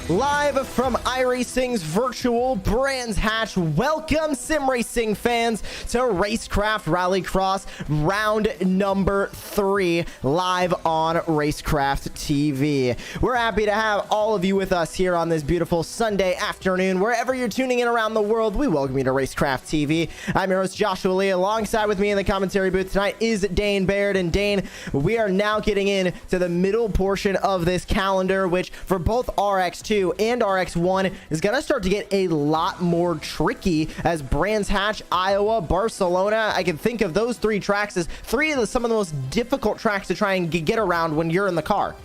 Live from iRacing's virtual Brands Hatch, welcome sim racing fans to Racecraft Rallycross round number 3 live on Racecraft TV. We're happy to have all of you with us here on this beautiful Sunday afternoon. Wherever you're tuning in around the world, we welcome you to Racecraft TV. I'm your host Joshua Lee. Alongside with me in the commentary booth tonight is Dane Baird. And Dane, we are now getting in to the middle portion of this calendar, which for both RX2 and RX1 is going to start to get a lot more tricky as Brands Hatch, Iowa, Barcelona. I can think of those 3 tracks as some of the most difficult tracks to try and get around when you're in the car.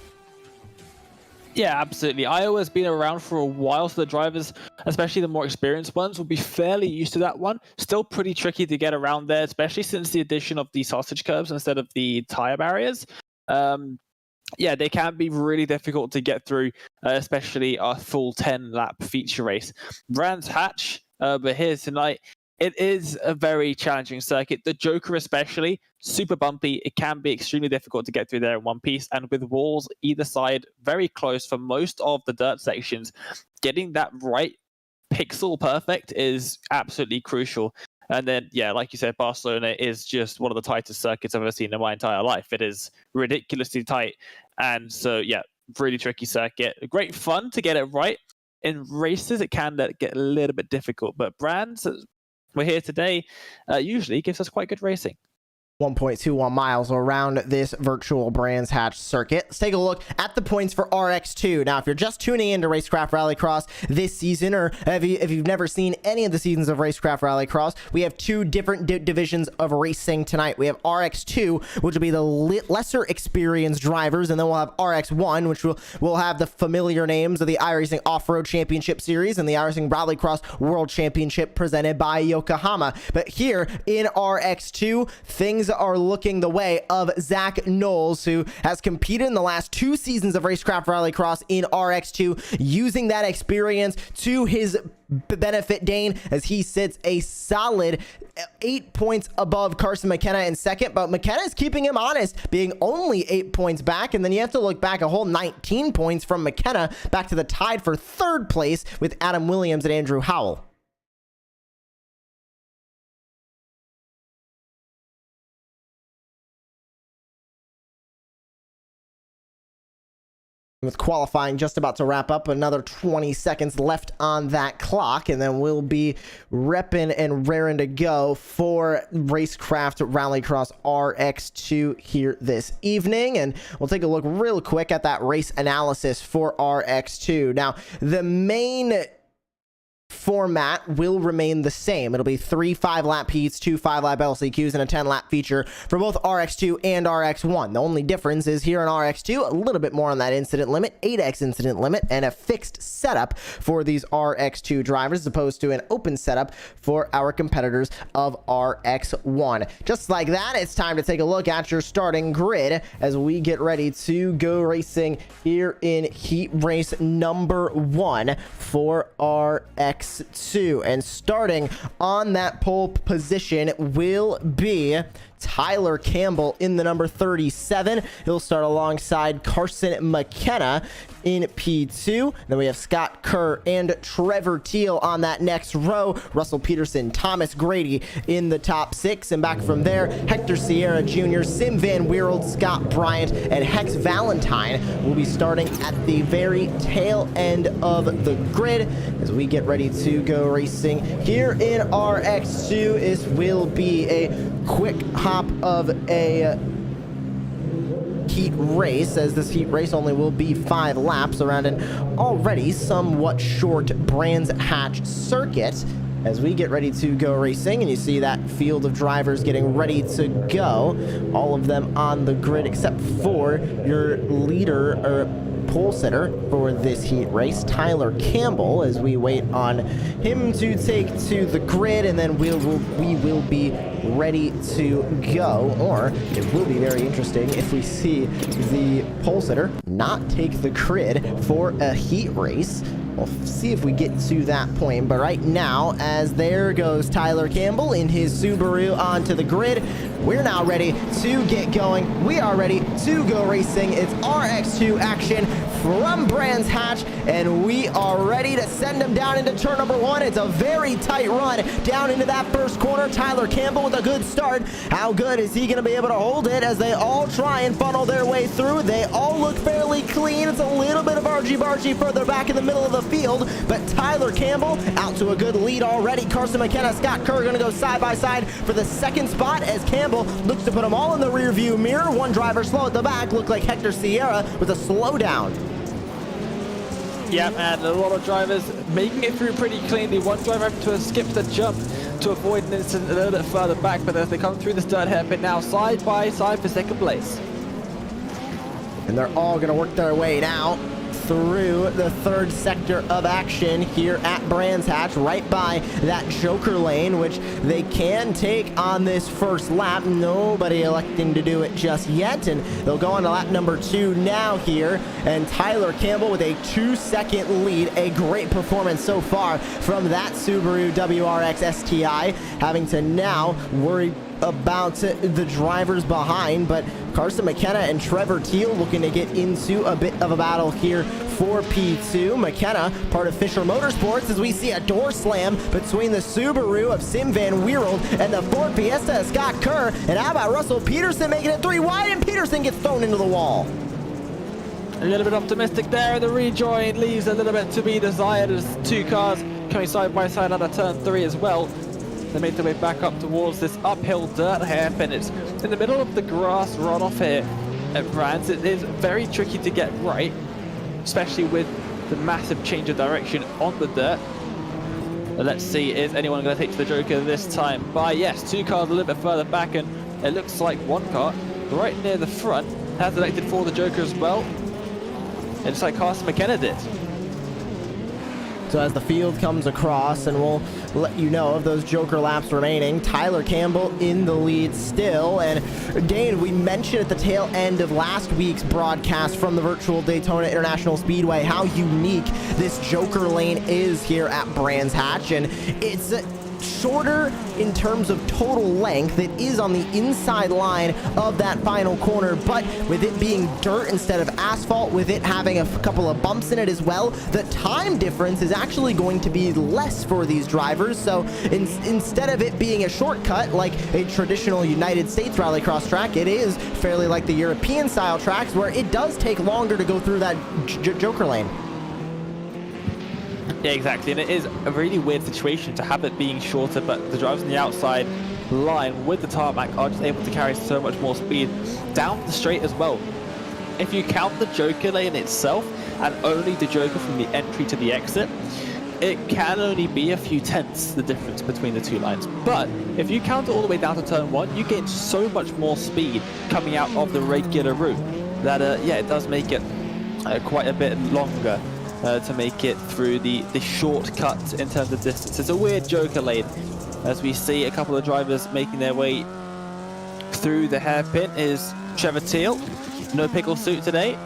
Yeah, absolutely. Iowa's been around for a while, so the drivers, especially the more experienced ones, will be fairly used to that one. Still pretty tricky to get around there, especially since the addition of the sausage curbs instead of the tire barriers. Yeah, they can be really difficult to get through, especially a full 10-lap feature race. Brands Hatch, but here tonight, it is a very challenging circuit. The Joker especially, super bumpy. It can be extremely difficult to get through there in one piece. And with walls either side very close for most of the dirt sections, getting that right pixel perfect is absolutely crucial. And then, yeah, like you said, Barcelona is just one of the tightest circuits I've ever seen in my entire life. It is ridiculously tight. And so, yeah, really tricky circuit. Great fun to get it right. In races, it can get a little bit difficult. But Brands, we're here today, usually gives us quite good racing. 1.21 miles around this virtual Brands Hatch circuit. Let's take a look at the points for RX2. Now, if you're just tuning into Racecraft Rallycross this season, or if you've never seen any of the seasons of Racecraft Rallycross, we have 2 different divisions of racing tonight. We have RX2, which will be the lesser experienced drivers, and then we'll have RX1, which will have the familiar names of the iRacing Off-Road Championship Series and the iRacing Rallycross World Championship presented by Yokohama. But here in RX2, things are looking the way of Zach Knowles, who has competed in the last 2 seasons of Racecraft Rallycross in RX2, using that experience to his benefit, Dane, as he sits a solid 8 points above Carson McKenna in second. But McKenna is keeping him honest, being only 8 points back, and then you have to look back a whole 19 points from McKenna back to the tied for 3rd place with Adam Williams and Andrew Howell. With qualifying just about to wrap up, another 20 seconds left on that clock, and then we'll be repping and raring to go for Racecraft Rallycross RX2 here this evening. And we'll take a look real quick at that race analysis for RX2. Now, the main format will remain the same. It'll be 3 5-lap heats, 2 5-lap LCQs, and a 10-lap feature for both RX2 and RX1. The only difference is here in RX2, a little bit more on that incident limit, 8x incident limit, and a fixed setup for these RX2 drivers as opposed to an open setup for our competitors of RX1. Just like that, it's time to take a look at your starting grid as we get ready to go racing here in heat race number 1 for RX2. And starting on that pole position will be Tyler Campbell in the number 37. He'll start alongside Carson McKenna in P2. Then we have Scott Kerr and Trevor Teal on that next row. Russell Peterson, Thomas Grady in the top 6. And back from there, Hector Sierra Jr., Sim Van Weerld, Scott Bryant, and Hex Valentine will be starting at the very tail end of the grid as we get ready to go racing here in RX2. This will be a quick hop of a heat race, as this heat race only will be 5 laps around an already somewhat short Brands Hatch circuit as we get ready to go racing. And you see that field of drivers getting ready to go, all of them on the grid except for your leader or pole sitter for this heat race, Tyler Campbell, as we wait on him to take to the grid, and then we will be ready to go. Or it will be very interesting if we see the pole sitter not take the grid for a heat race. We'll see if we get to that point, but right now, as there goes Tyler Campbell in his Subaru onto the grid, we're now ready to get going. We are ready to go racing. It's RX2 action from Brands Hatch, and we are ready to send him down into turn number 1. It's a very tight run down into that first corner. Tyler Campbell with a good start. How good is he going to be able to hold it as they all try and funnel their way through? They all look fairly clean. It's a little bit of argy-bargy further back in the middle of the field, but Tyler Campbell out to a good lead already. Carson McKenna, Scott Kerr going to go side by side for the second spot as Campbell looks to put them all in the rear view mirror. One driver slow at the back, looked like Hector Sierra with a slowdown. Yeah, and a lot of drivers making it through pretty cleanly. One driver having to skip the jump to avoid an incident a little bit further back, but as they come through this dirt hairpin now side by side for second place. And they're all going to work their way now through the third sector of action here at Brands Hatch, right by that Joker lane, which they can take on this first lap. Nobody electing to do it just yet, and they'll go on to lap number 2 now here. And Tyler Campbell with a 2-second lead. A great performance so far from that Subaru WRX STI, having to now worry about the drivers behind, but Carson McKenna and Trevor Teal looking to get into a bit of a battle here for P2. McKenna, part of Fisher Motorsports, as we see a door slam between the Subaru of Sim Van Weerld and the Ford Fiesta of Scott Kerr. And how about Russell Peterson making it 3 wide, and Peterson gets thrown into the wall. A little bit optimistic there. The rejoin leaves a little bit to be desired as 2 cars coming side by side out of turn 3 as well. They make their way back up towards this uphill dirt hairpin. It's in the middle of the grass runoff here at Brands. It is very tricky to get right, especially with the massive change of direction on the dirt. But let's see, is anyone going to take to the Joker this time? By yes, 2 cars a little bit further back, and it looks like 1 car right near the front has elected for the Joker as well. It's like Carson McKenna did. So as the field comes across, and we'll let you know of those Joker laps remaining, Tyler Campbell in the lead still. And Dane, we mentioned at the tail end of last week's broadcast from the virtual Daytona International Speedway how unique this Joker lane is here at Brands Hatch, and it's shorter in terms of total length. It is on the inside line of that final corner, but with it being dirt instead of asphalt, with it having a couple of bumps in it as well, the time difference is actually going to be less for these drivers. So instead of it being a shortcut like a traditional United States rallycross track, it is fairly like the European style tracks where it does take longer to go through that Joker lane. Yeah, exactly, and it is a really weird situation to have it being shorter, but the drivers on the outside line with the tarmac are just able to carry so much more speed down the straight as well. If you count the Joker lane itself and only the Joker from the entry to the exit, it can only be a few tenths the difference between the two lines. But if you count it all the way down to turn 1, you gain so much more speed coming out of the regular route that, yeah, it does make it quite a bit longer to make it through the shortcut in terms of distance. It's a weird Joker lane, as we see a couple of drivers making their way through the hairpin. Is Trevor Teal, no pickle suit today,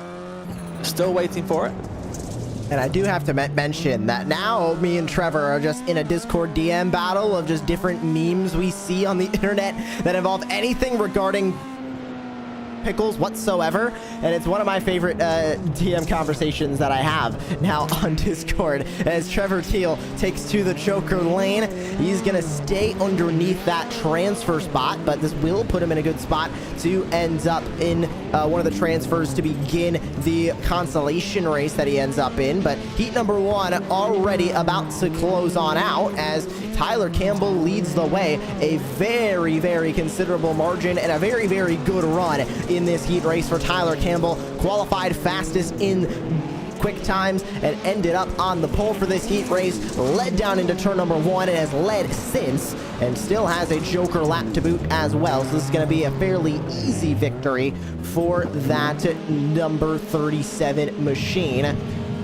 still waiting for it. And I do have to mention that now me and Trevor are just in a Discord DM battle of just different memes we see on the internet that involve anything regarding pickles whatsoever, and it's one of my favorite DM conversations that I have now on Discord. As Trevor Teal takes to the Joker lane, he's gonna stay underneath that transfer spot, but this will put him in a good spot to end up in one of the transfers to begin the consolation race that he ends up in. But heat number 1 already about to close on out as Tyler Campbell leads the way, a very, very considerable margin and a very, very good run in this heat race for Tyler Campbell. Qualified fastest in quick times and ended up on the pole for this heat race, led down into turn number 1 and has led since, and still has a Joker lap to boot as well. So this is going to be a fairly easy victory for that number 37 machine.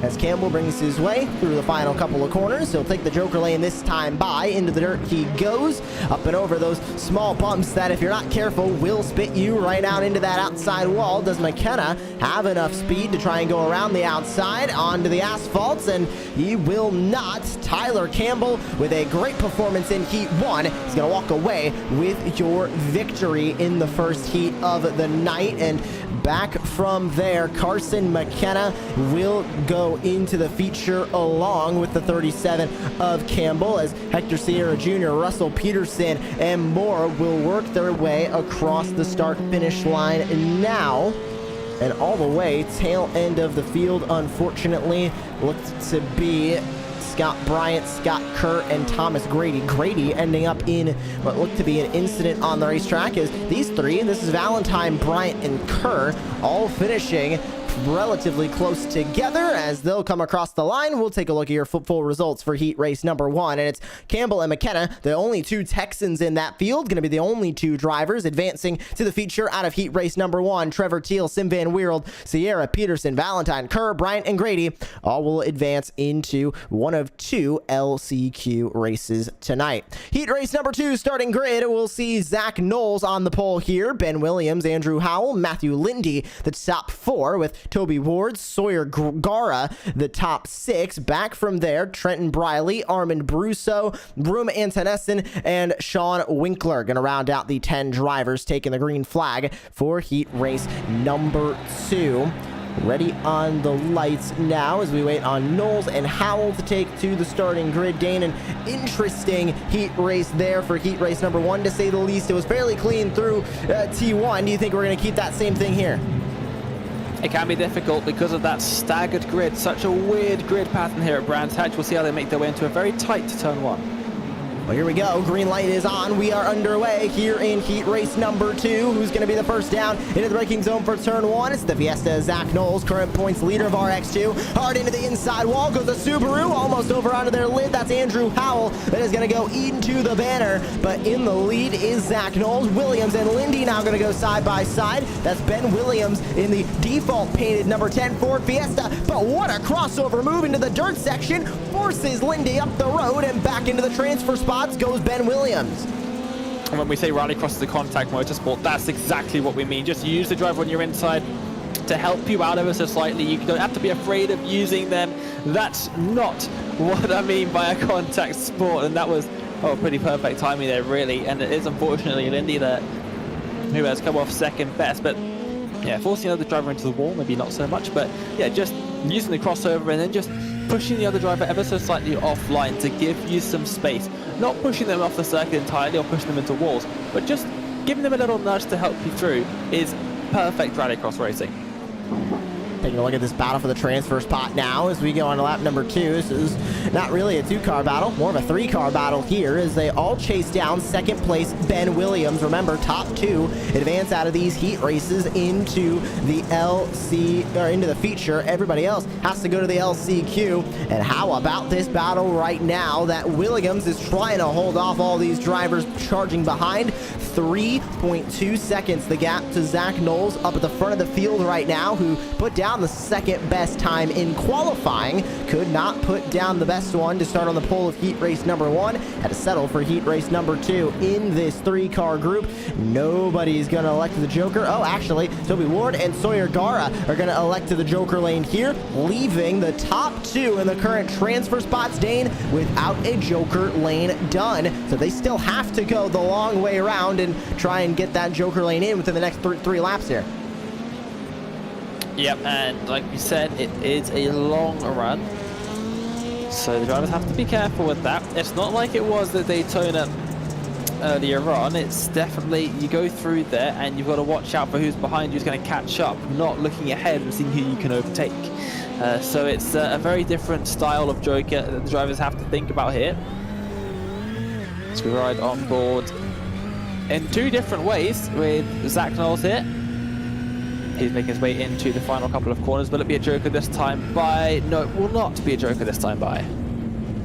As Campbell brings his way through the final couple of corners, he'll take the Joker lane this time by. Into the dirt he goes, up and over those small bumps that, if you're not careful, will spit you right out into that outside wall. Does McKenna have enough speed to try and go around the outside onto the asphalts? And he will not. Tyler Campbell, with a great performance in Heat 1, is going to walk away with your victory in the first heat of the night. And back from there, Carson McKenna will go into the feature along with the 37 of Campbell, as Hector Sierra Jr., Russell Peterson, and more will work their way across the start-finish line now. And all the way, tail end of the field, unfortunately, looked to be Scott Bryant, Scott Kerr, and Thomas Grady. Grady ending up in what looked to be an incident on the racetrack, as these three, and this is Valentine, Bryant, and Kerr, all finishing relatively close together as they'll come across the line. We'll take a look at your full results for heat race number 1, and it's Campbell and McKenna, the only two Texans in that field, going to be the only two drivers advancing to the feature out of heat race number 1. Trevor Teal, Sim Van Weerld, Sierra Peterson, Valentine, Kerr, Bryant, and Grady all will advance into one of 2 LCQ races tonight. Heat race number 2 starting grid, we'll see Zach Knowles on the pole here, Ben Williams, Andrew Howell, Matthew Lindy the top 4, with Toby Ward, Sawyer Gara the top 6. Back from there, Trenton Briley, Armand Brusso, Broom Antonesson, and Sean Winkler going to round out the 10 drivers taking the green flag for heat race number 2. Ready on the lights now as we wait on Knowles and Howell to take to the starting grid. Dane, an interesting heat race there for heat race number 1, to say the least. It was fairly clean through T1. Do you think we're going to keep that same thing here? It can be difficult because of that staggered grid. Such a weird grid pattern here at Brands Hatch. We'll see how they make their way into a very tight turn 1. Well, here we go. Green light is on. We are underway here in heat race number 2. Who's going to be the first down into the braking zone for turn 1? It's the Fiesta, Zach Knowles, current points leader of RX2. Hard into the inside wall goes the Subaru, almost over onto their lid. That's Andrew Howell that is going to go into the banner. But in the lead is Zach Knowles. Williams and Lindy now going to go side by side. That's Ben Williams in the default painted number 10 Ford Fiesta. But what a crossover move into the dirt section. Forces Lindy up the road, and back into the transfer spots goes Ben Williams. And when we say Rallycross is a contact motorsport, that's exactly what we mean. Just use the driver on your inside to help you out ever so slightly. You don't have to be afraid of using them. That's not what I mean by a contact sport. And that was pretty perfect timing there, really. And it is unfortunately Lindy there who has come off second best. But yeah, forcing the other driver into the wall, maybe not so much. But yeah, just using the crossover and then just pushing the other driver ever so slightly offline to give you some space. Not pushing them off the circuit entirely or pushing them into walls, but just giving them a little nudge to help you through is perfect Rallycross racing. Taking a look at this battle for the transfer spot now as we go on to lap number 2. This is not really a 2-car battle, more of a 3-car battle here as they all chase down second place Ben Williams. Remember, top 2 advance out of these heat races into the into the feature. Everybody else has to go to the LCQ. And how about this battle right now that Williams is trying to hold off all these drivers charging behind. 3.2 seconds the gap to Zach Knowles up at the front of the field right now, who put down the second best time in qualifying. Could not put down the best one to start on the pole of heat race number 1. Had to settle for heat race number 2 in this 3-car group. Nobody's going to elect the Joker. Oh, actually, Toby Ward and Sawyer Gara are going to elect to the Joker lane here, leaving the top 2 in the current transfer spots, Dane, without a Joker lane done. So they still have to go the long way around and try and get that Joker lane in within the next three laps here. Yep, and like we said, it is a long run, so the drivers have to be careful with that. It's not like it was the Daytona earlier on. It's definitely, you go through there and you've got to watch out for who's behind you, who's going to catch up, not looking ahead and seeing who you can overtake. So it's a very different style of Joker that the drivers have to think about here. So we ride on board in 2 different ways with Zach Knowles here. He's making his way into the final couple of corners. Will it be a Joker this time by? No, it will not be a Joker this time by.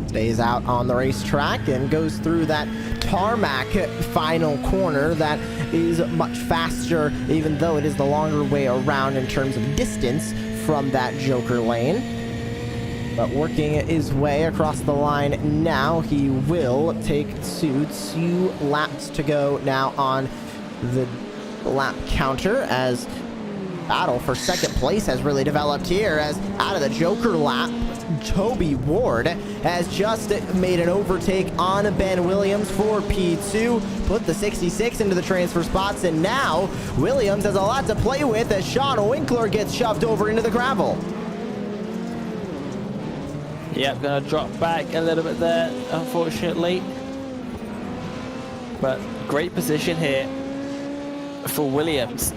Stays out on the racetrack and goes through that tarmac final corner that is much faster, even though it is the longer way around in terms of distance from that Joker lane. But working his way across the line now, he will take 2 laps to go now on the lap counter, as battle for second place has really developed here, as out of the Joker lap, Toby Ward has just made an overtake on Ben Williams for P2, put the 66 into the transfer spots, and now Williams has a lot to play with as Sean Winkler gets shoved over into the gravel. Yep, gonna drop back a little bit there, unfortunately. But great position here for Williams.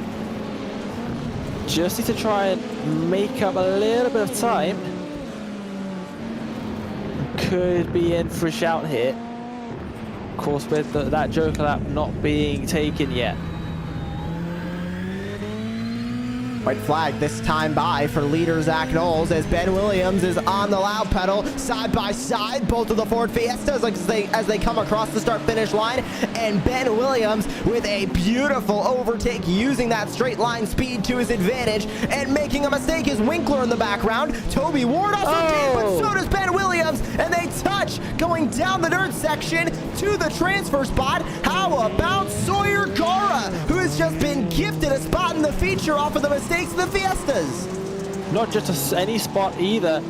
Just need to try and make up a little bit of time. Could be in for a shout here. Of course, with that Joker lap not being taken yet. White flag this time by for leader Zach Knowles as Ben Williams is on the loud pedal side by side, both of the Ford Fiestas as they come across the start-finish line, and Ben Williams with a beautiful overtake using that straight line speed to his advantage, and making a mistake is Winkler in the background. Toby Ward also did, but so does Ben Williams, and they touch going down the dirt section to the transfer spot. How about Sawyer Gara, who has just been gifted a spot in the feature off of the mistakes of the Fiestas? Not just any spot either.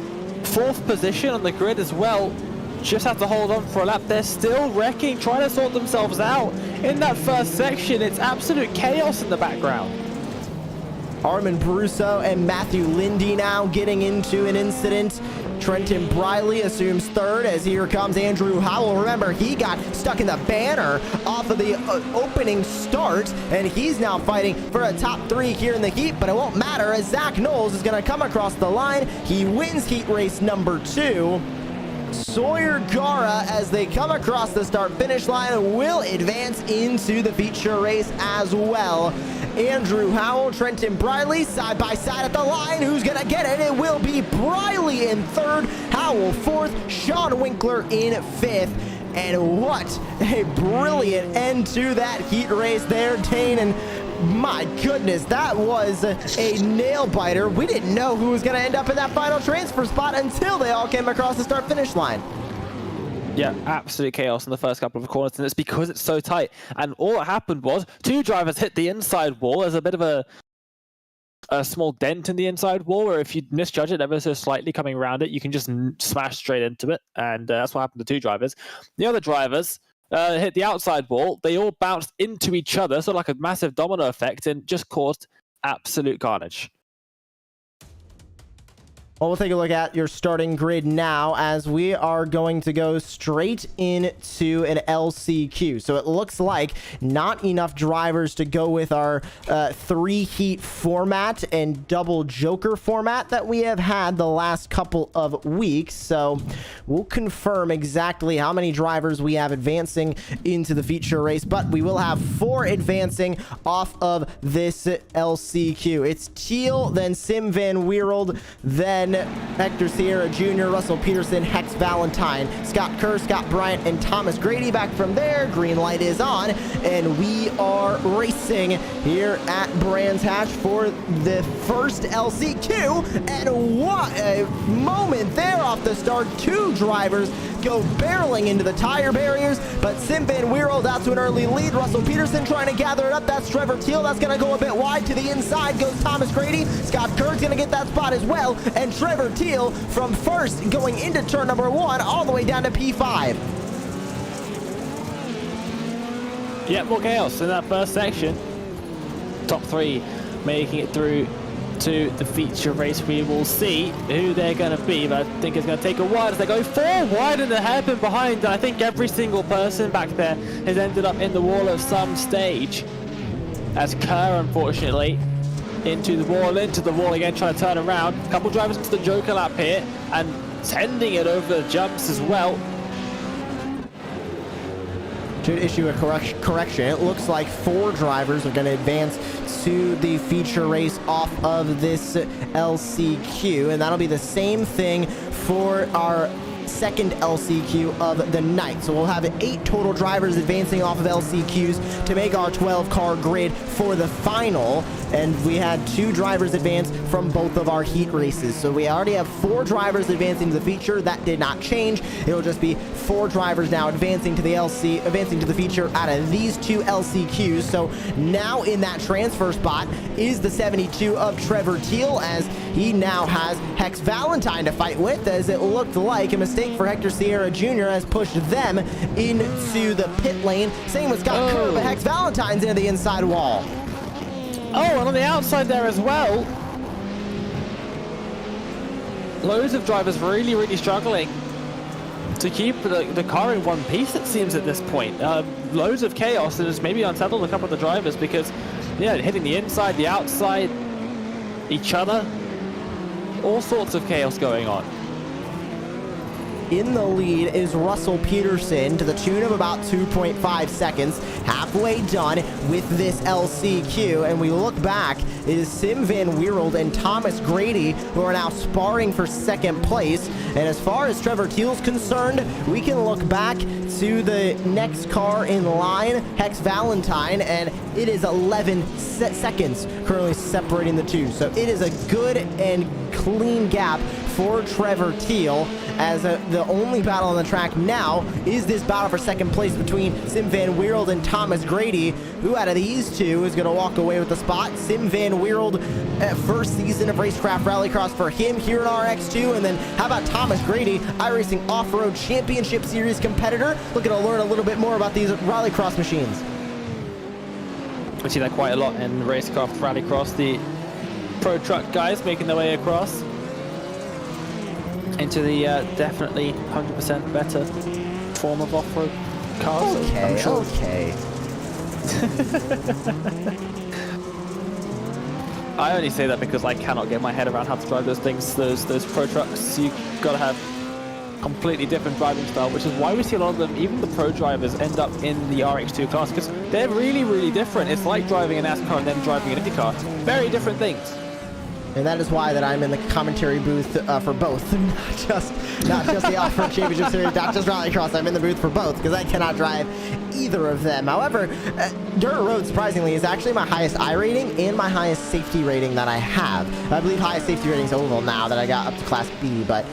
4th position on the grid as well. Just have to hold on for a lap. They're still wrecking, trying to sort themselves out. In that first section, it's absolute chaos in the background. Armin Brusso and Matthew Lindy now getting into an incident. Trenton Briley assumes 3rd as here comes Andrew Howell. Remember, he got stuck in the banner off of the opening start, and he's now fighting for a top 3 here in the heat, but it won't matter as Zach Knowles is going to come across the line. He wins heat race number 2. Sawyer Gara, as they come across the start-finish line, will advance into the feature race as well. Andrew Howell, Trenton Briley, side by side at the line. Who's gonna get it? It will be Briley in 3rd, Howell 4th, Sean Winkler in 5th. And what a brilliant end to that heat race there, Dane. And my goodness, that was a nail biter. We didn't know who was going to end up in that final transfer spot until they all came across the start finish line. Yeah, absolute chaos in the first couple of corners, and it's because it's so tight. And all that happened was 2 drivers hit the inside wall. There's a bit of a small dent in the inside wall where if you misjudge it ever so slightly coming around it, you can just smash straight into it. And that's what happened to 2 drivers. The other drivers hit the outside wall. They all bounced into each other, so like a massive domino effect, and just caused absolute carnage. Well, we'll take a look at your starting grid now as we are going to go straight into an LCQ. So it looks like not enough drivers to go with our 3-heat format and double joker format that we have had the last couple of weeks. So we'll confirm exactly how many drivers we have advancing into the feature race, but we will have 4 advancing off of this LCQ. It's Teal, then Sim Van Weerld, then Hector Sierra Jr., Russell Peterson, Hex Valentine, Scott Kerr, Scott Bryant, and Thomas Grady. Back from there, green light is on, and we are racing here at Brands Hatch for the first LCQ. And what a moment there off the start. 2 drivers go barreling into the tire barriers, but Sim Van Weerld out to an early lead. Russell Peterson trying to gather it up. That's Trevor Teal. That's going to go a bit wide. To the inside goes Thomas Grady. Scott Kerr's going to get that spot as well, and Trevor Teal from first going into turn number 1 all the way down to P5. Yeah, more chaos in that first section. Top 3 making it through to the feature race. We will see who they're going to be, but I think it's going to take a while as they go 4 wide and a hairpin behind. And I think every single person back there has ended up in the wall at some stage, as Kerr, unfortunately, into the wall again, trying to turn around. A couple drivers into the Joker lap here and sending it over the jumps as well. To issue a correction, it looks like 4 drivers are going to advance to the feature race off of this LCQ, and that'll be the same thing for our second LCQ of the night. So we'll have 8 total drivers advancing off of LCQs to make our 12-car grid for the final, and we had 2 drivers advance from both of our heat races. So we already have 4 drivers advancing to the feature. That did not change. It'll just be 4 drivers now advancing to the feature out of these 2 LCQs. So now in that transfer spot is the 72 of Trevor Teal, as he now has Hex Valentine to fight with, as it looked like a mistake for Hector Sierra Jr. has pushed them into the pit lane. Same with Scott Kerr, but Hex Valentine's into the inside wall. Oh, and on the outside there as well. Loads of drivers really struggling to keep the car in one piece, it seems, at this point. Loads of chaos, and it's maybe unsettled a couple of the drivers because, yeah, hitting the inside, the outside, each other. All sorts of chaos going on. In the lead is Russell Peterson to the tune of about 2.5 seconds, halfway done with this LCQ. And we look back, it is Sim Van Weerld and Thomas Grady who are now sparring for second place. And as far as Trevor Teal's concerned, we can look back to the next car in line, Hex Valentine, and it is 11 seconds currently separating the 2. So it is a good and clean gap for Trevor Teal, as the only battle on the track now is this battle for second place between Sim Van Weerld and Thomas Grady. Who out of these 2 is going to walk away with the spot? Sim Van Weerld, first season of Racecraft Rallycross for him here in RX2. And then how about Thomas Grady, iRacing Off-Road Championship Series competitor, looking to learn a little bit more about these Rallycross machines. We see that quite a lot in Racecraft Rallycross. The pro truck guys making their way across into the definitely 100% better form of off-road cars. Okay, sure. Okay. I only say that because I cannot get my head around how to drive those things, those pro trucks. You've got to have completely different driving style, which is why we see a lot of them, even the pro drivers, end up in the RX2 class, because they're really different. It's like driving a NASCAR and then driving an IndyCar. Very different things. And that is why that I'm in the commentary booth for both, not just the Off-Road Championship Series, not just Rallycross. I'm in the booth for both because I cannot drive either of them. However, Dirt Road, surprisingly, is actually my highest I rating and my highest safety rating that I have. I believe highest safety rating is oval now that I got up to Class B, but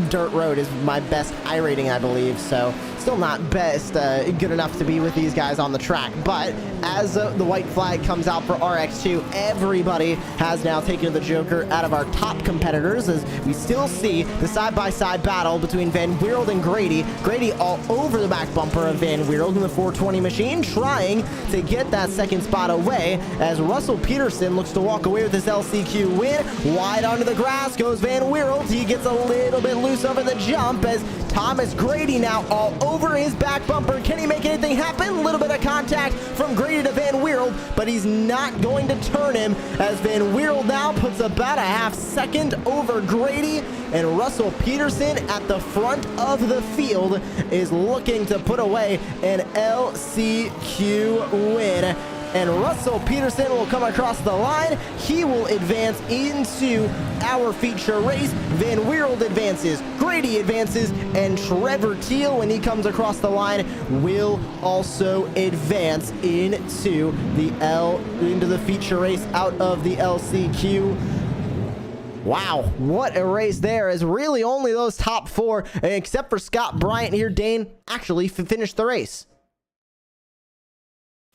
dirt road is my best iRating, I believe. So still not best, good enough to be with these guys on the track. But as the white flag comes out for RX2, everybody has now taken the Joker out of our top competitors, as we still see the side-by-side battle between Van Weerld and Grady. Grady all over the back bumper of Van Weerld in the 420 machine, trying to get that second spot away, as Russell Peterson looks to walk away with his LCQ win. Wide onto the grass goes Van Weerld. He gets a little bit loose over the jump, as Thomas Grady now all over his back bumper. Can he make anything happen? A little bit of contact from Grady to Van Weerld, but he's not going to turn him, as Van Weerld now puts about a half second over Grady, and Russell Peterson at the front of the field is looking to put away an LCQ win. And Russell Peterson will come across the line. He will advance into our feature race. Van Weerld advances, Grady advances, and Trevor Teal, when he comes across the line, will also advance into the feature race out of the LCQ. Wow, what a race there, as really only those top four, except for Scott Bryant here, Dane, actually finished the race.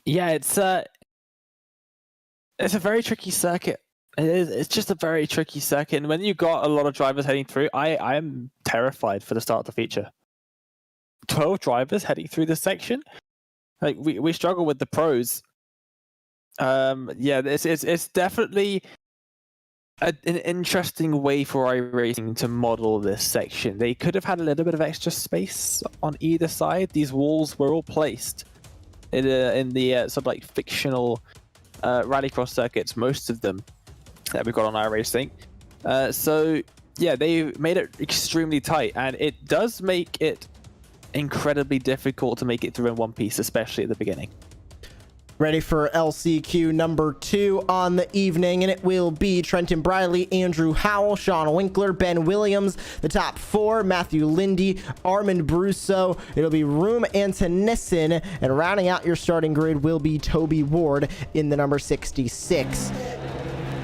Yeah, it's a very tricky circuit. It's just a very tricky circuit, and when you got a lot of drivers heading through, I am terrified for the start of the feature. 12 drivers heading through this section. Like we struggle with the pros. Yeah, it's definitely an interesting way for iRacing to model this section. They could have had a little bit of extra space on either side. These walls were all placed in the sort of like fictional Rallycross circuits, most of them that we've got on iRacing. So yeah, they made it extremely tight, and it does make it incredibly difficult to make it through in one piece, especially at the beginning. Ready for LCQ number 2 on the evening, and it will be Trenton Briley, Andrew Howell, Sean Winkler, Ben Williams, the top 4, Matthew Lindy, Armand Brusso. It'll be Room Antonissen, and rounding out your starting grid will be Toby Ward in the number 66.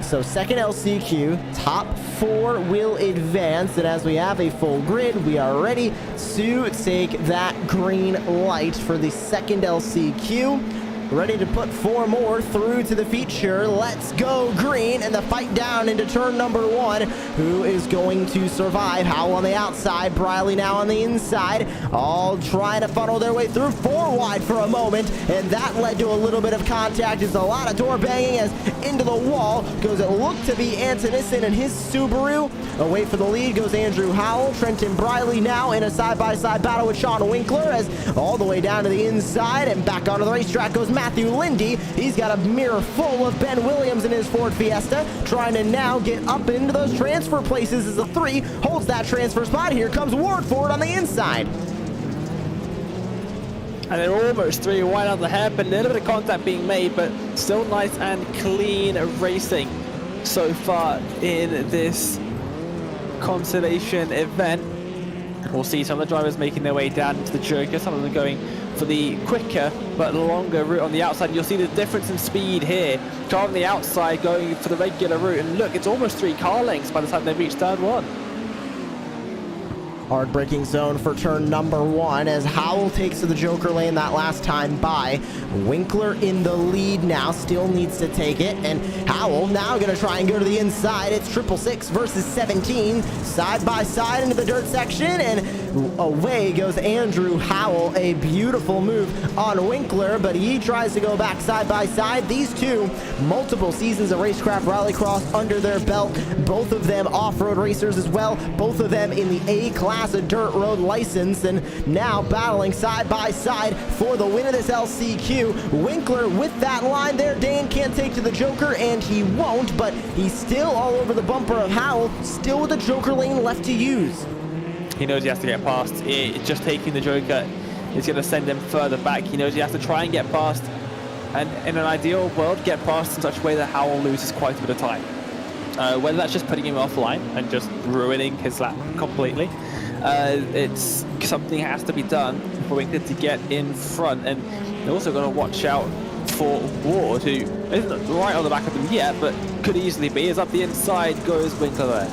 So second LCQ, top 4 will advance, and as we have a full grid, we are ready to take that green light for the second LCQ. Ready to put 4 more through to the feature. Let's go green, and the fight down into turn number 1. Who is going to survive? Howell on the outside, Briley now on the inside, all trying to funnel their way through. 4 wide for a moment, and that led to a little bit of contact. It's a lot of door banging, as into the wall goes it looked to be Antonissen and his Subaru. Away for the lead goes Andrew Howell. Trenton Briley now in a side-by-side battle with Sean Winkler, as all the way down to the inside and back onto the racetrack goes Matthew Lindy. He's got a mirror full of Ben Williams in his Ford Fiesta, trying to now get up into those transfer places as a 3 holds that transfer spot. Here comes Ward Ford on the inside. And they're almost 3 wide on the hairpin. A little bit of contact being made, but still nice and clean racing so far in this consolation event. We'll see some of the drivers making their way down into the Joker, some of them going for the quicker but longer route on the outside. You'll see the difference in speed here. Car on the outside going for the regular route, and look, it's almost 3 car lengths by the time they reach turn 1. Hard braking zone for turn number 1, as Howell takes to the Joker lane that last time by. Winkler in the lead now, still needs to take it, and Howell now going to try and go to the inside. It's 666 versus 17, side by side into the dirt section, and away goes Andrew Howell. A beautiful move on Winkler, but he tries to go back side by side. These two, multiple seasons of Racecraft Rallycross under their belt, both of them off-road racers as well, both of them in the A-class a dirt road license, and now battling side by side for the win of this LCQ. Winkler with that line there. Dane can't take to the Joker, and he won't, but he's still all over the bumper of Howell, still with the Joker lane left to use. He knows he has to get past. Just taking the Joker is going to send him further back. He knows he has to try and get past, and in an ideal world, get past in such a way that Howell loses quite a bit of time. Whether that's just putting him offline and just ruining his lap completely, it's something has to be done for Winkler to get in front, and they're also going to watch out for Ward, who isn't right on the back of them yet, but could easily be. As up the inside goes Winkler there.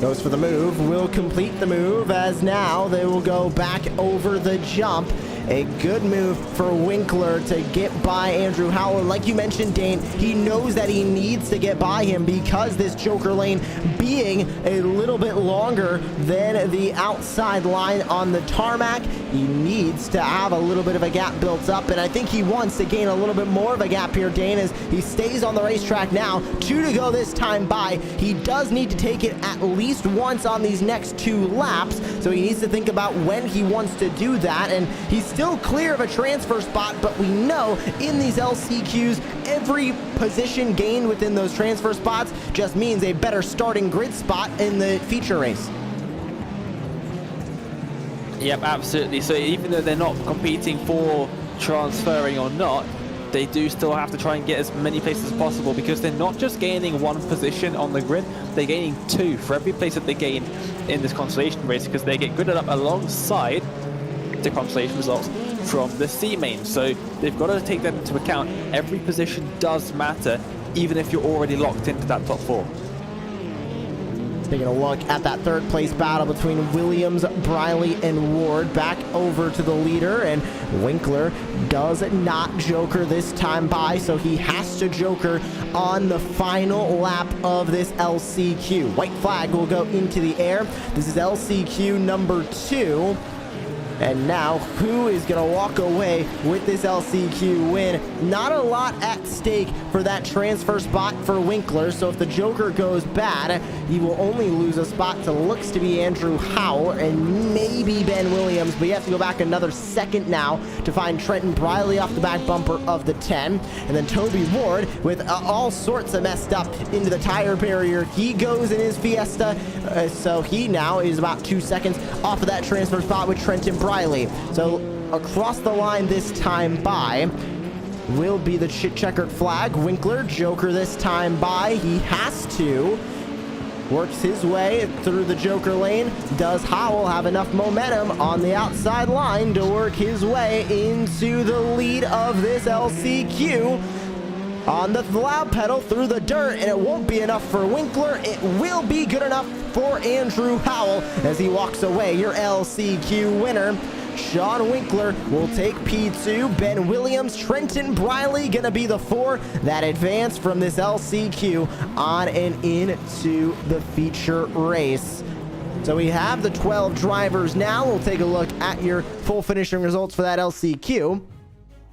Goes for the move, will complete the move as now they will go back over the jump. A good move for Winkler to get by Andrew Howell. Like you mentioned, Dane, he knows that he needs to get by him because this Joker lane being a little bit longer than the outside line on the tarmac. He needs to have a little bit of a gap built up, and I think he wants to gain a little bit more of a gap here, Dane, as he stays on the racetrack now. 2 to go this time by. He does need to take it at least once on these next 2 laps, so he needs to think about when he wants to do that, and he's still clear of a transfer spot, but we know in these LCQs, every position gained within those transfer spots just means a better starting grid spot in the feature race. Yep, absolutely. So even though they're not competing for transferring or not, they do still have to try and get as many places as possible, because they're not just gaining 1 position on the grid, they're gaining 2 for every place that they gain in this consolation race, because they get gridded up alongside the consolation results from the C main. So they've got to take that into account. Every position does matter, even if you're already locked into that top 4. Taking a look at that 3rd place battle between Williams, Briley, and Ward. Back over to the leader, and Winkler does not joker this time by, so he has to joker on the final lap of this LCQ. White flag will go into the air. This is LCQ number 2. And now, who is going to walk away with this LCQ win? Not a lot at stake for that transfer spot for Winkler, so if the Joker goes bad, he will only lose a spot to looks to be Andrew Howell and maybe Ben Williams, but you have to go back another second now to find Trenton Briley off the back bumper of the 10, and then Toby Ward with all sorts of messed up into the tire barrier. He goes in his Fiesta, so he now is about 2 seconds off of that transfer spot with Trenton Briley. So across the line this time by will be the checkered flag. Winkler, Joker this time by. He has to. Works his way through the Joker lane. Does Howell have enough momentum on the outside line to work his way into the lead of this LCQ? On the loud pedal through the dirt, and it won't be enough for Winkler. It will be good enough for Andrew Howell as he walks away, your LCQ winner. Sean Winkler will take P2. Ben Williams, Trenton Briley gonna be the 4 that advance from this LCQ on and into the feature race. So we have the 12 drivers now. We'll take a look at your full finishing results for that LCQ,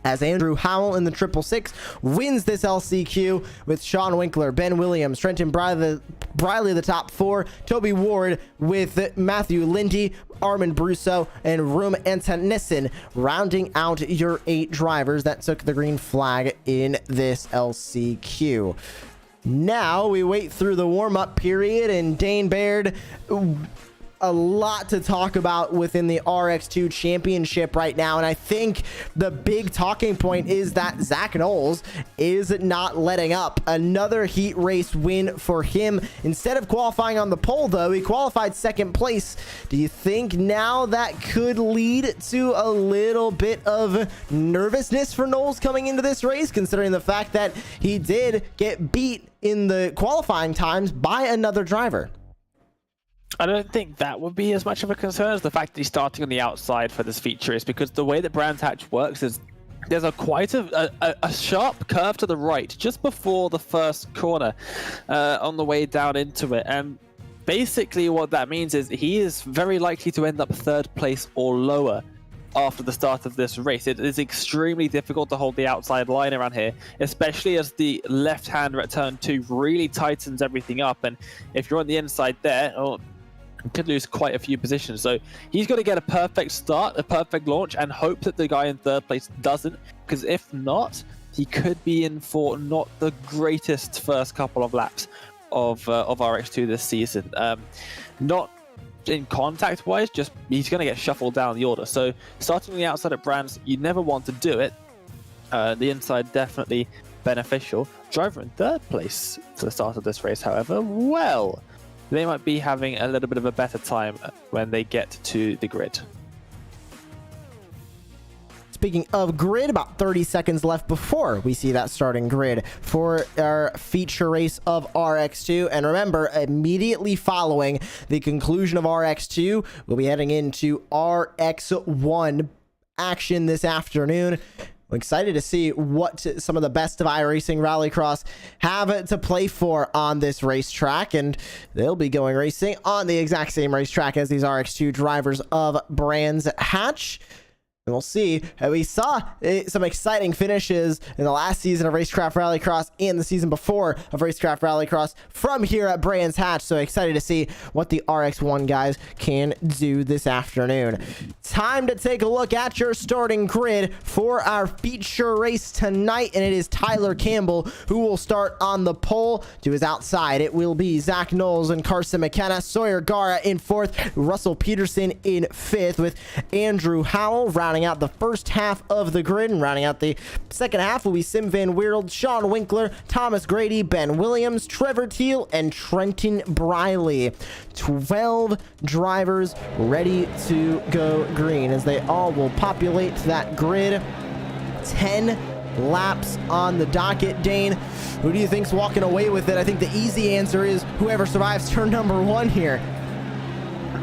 as Andrew Howell in the 666 wins this LCQ with Sean Winkler, Ben Williams, Trenton Briley the top 4, Toby Ward with Matthew Lindy, Armin Brusso, and Room Antonissen rounding out your 8 drivers that took the green flag in this LCQ. Now we wait through the warm-up period, and Dane Baird, a lot to talk about within the RX2 championship right now, and I think the big talking point is that Zach Knowles is not letting up. Another heat race win for him. Instead of qualifying on the pole, though, he qualified 2nd place. Do you think now that could lead to a little bit of nervousness for Knowles coming into this race, considering the fact that he did get beat in the qualifying times by another driver? I don't think that would be as much of a concern as the fact that he's starting on the outside for this feature is, because the way that Brands Hatch works is there's quite a sharp curve to the right just before the first corner on the way down into it, and basically what that means is he is very likely to end up 3rd place or lower after the start of this race. It is extremely difficult to hold the outside line around here, especially as the left hand at turn 2 really tightens everything up, and if you're on the inside there, you could lose quite a few positions. So he's got to get a perfect start, a perfect launch, and hope that the guy in 3rd place doesn't, because if not, he could be in for not the greatest first couple of laps of RX2 this season. Not in contact wise, just he's going to get shuffled down the order. So starting on the outside at Brands, you never want to do it. The inside definitely beneficial. Driver in 3rd place for the start of this race, however, well, they might be having a little bit of a better time when they get to the grid. Speaking of grid, about 30 seconds left before we see that starting grid for our feature race of RX2. And remember, immediately following the conclusion of RX2, we'll be heading into RX1 action this afternoon. I'm excited to see what some of the best of iRacing Rallycross have to play for on this racetrack, and they'll be going racing on the exact same racetrack as these RX2 drivers of Brands Hatch. And we'll see. We saw some exciting finishes in the last season of Racecraft Rallycross and the season before of Racecraft Rallycross from here at Brands Hatch. So excited to see what the RX1 guys can do this afternoon. Time to take a look at your starting grid for our feature race tonight. And it is Tyler Campbell who will start on the pole. To his outside, it will be Zach Knowles and Carson McKenna. Sawyer Gara in fourth. Russell Peterson in fifth, with Andrew Howell rounding out the first half of the grid, and rounding out the second half will be Sim Van Weerld, Sean Winkler, Thomas Grady, Ben Williams, Trevor Teal, and Trenton Briley. 12 drivers ready to go green as they all will populate that grid. 10 laps on the docket. Dane, who do you think's walking away with it? I think the easy answer is whoever survives turn number 1 here.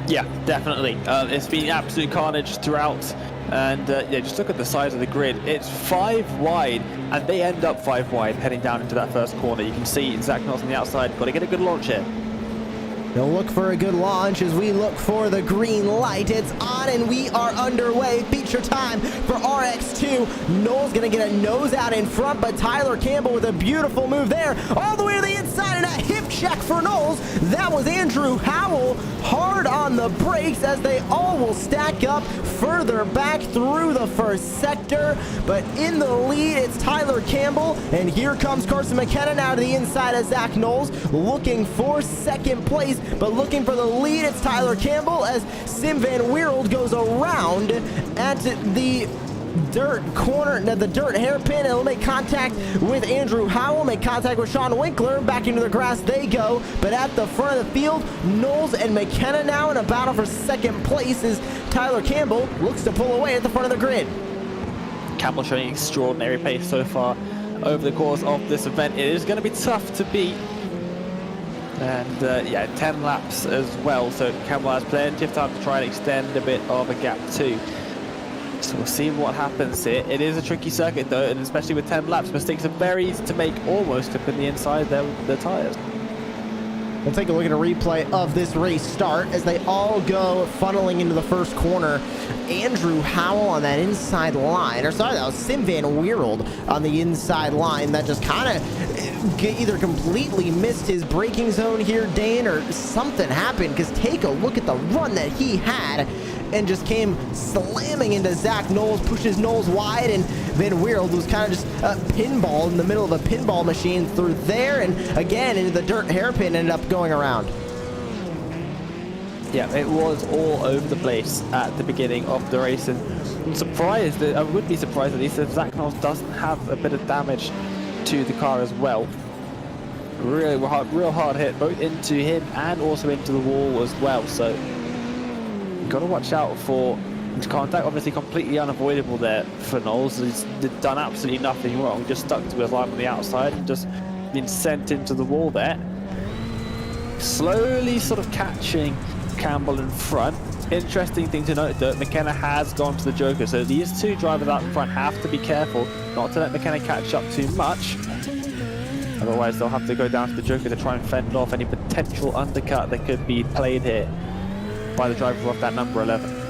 Yeah, definitely. It's been absolute carnage throughout. And yeah, just look at the size of the grid. It's 5 wide, and they end up 5 wide heading down into that first corner. You can see Zach Knowles on the outside. Got to get a good launch here. They'll look for a good launch as we look for the green light. It's on and we are underway. Feature time for RX2. Knowles gonna get a nose out in front, but Tyler Campbell with a beautiful move there. All the way to the inside, and a hip check for Knowles. That was Andrew Howell hard on the brakes as they all will stack up further back through the first sector. But in the lead, it's Tyler Campbell, and here comes Carson McKenna now to the inside of Zach Knowles, looking for second place. But looking for the lead, it's Tyler Campbell as Sim Van Weerld goes around at the dirt corner, the dirt hairpin, and will make contact with Andrew Howell, make contact with Sean Winkler. Back into the grass they go, but at the front of the field, Knowles and McKenna now in a battle for second place as Tyler Campbell looks to pull away at the front of the grid. Campbell showing extraordinary pace so far over the course of this event. It is going to be tough to beat. And yeah, 10 laps as well, so Campbell has plenty of time to try and extend a bit of a gap too. So we'll see what happens here. It is a tricky circuit though, and especially with 10 laps, mistakes are very easy to make, almost to pin the inside their tyres. We'll take a look at a replay of this race start as they all go funneling into the first corner. Andrew Howell on that inside line, or sorry, that was Sim Van Weerld on the inside line that just kind of either completely missed his braking zone here, Dane, or something happened, because take a look at the run that he had and just came slamming into Zach Knowles, pushes Knowles wide, and Van Weerld was kind of just pinball in the middle of a pinball machine through there, and again into the dirt hairpin, ended up going around. Yeah, it was all over the place at the beginning of the race, and I'm surprised, I would be surprised at least if Zach Knowles doesn't have a bit of damage to the car as well. Real hard hit both into him and also into the wall as well, so you've got to watch out for contact. Obviously completely unavoidable there for Knowles. He's done absolutely nothing wrong, just stuck to his line on the outside and just been sent into the wall there. Slowly sort of catching Campbell in front. Interesting thing to note that McKenna has gone to the Joker, so these two drivers out in front have to be careful not to let McKenna catch up too much. Otherwise they'll have to go down to the Joker to try and fend off any potential undercut that could be played here by the driver off that number 11.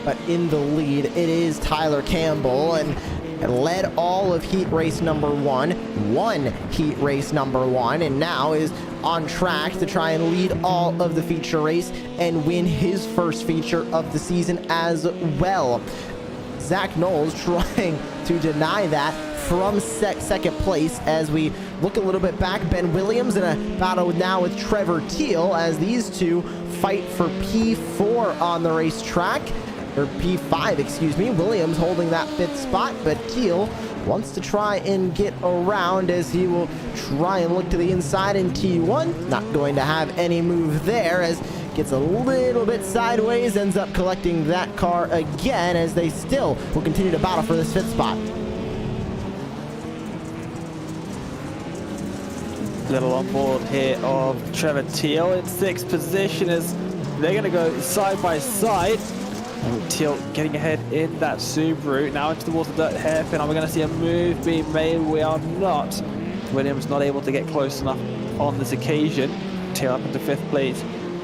But in the lead, it is Tyler Campbell, and led all of heat race number 1, won heat race number 1, and now is on track to try and lead all of the feature race and win his first feature of the season as well. Zach Knowles trying to deny that from second place as we look a little bit back. Ben Williams in a battle now with Trevor Teal as these two fight for P4 on the racetrack, or P5, excuse me. Williams holding that 5th spot, but Teal wants to try and get around as he will try and look to the inside in T1. Not going to have any move there as gets a little bit sideways, ends up collecting that car again as they still will continue to battle for this 5th spot. Little on board here of Trevor Teal in 6th position as they're going to go side by side. And Teal getting ahead in that Subaru. Now into towards the dirt hairpin. Are we going to see a move being made? We are not. Williams not able to get close enough on this occasion. Teal up into 5th place.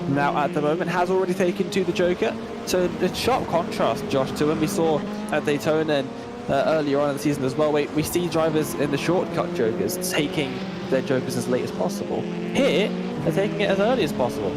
Now at the moment has already taken to the Joker. So the sharp contrast, Josh, to when we saw at Daytona and earlier on in the season as well. We see drivers in the shortcut Jokers taking their Jokers as late as possible. Here, they're taking it as early as possible.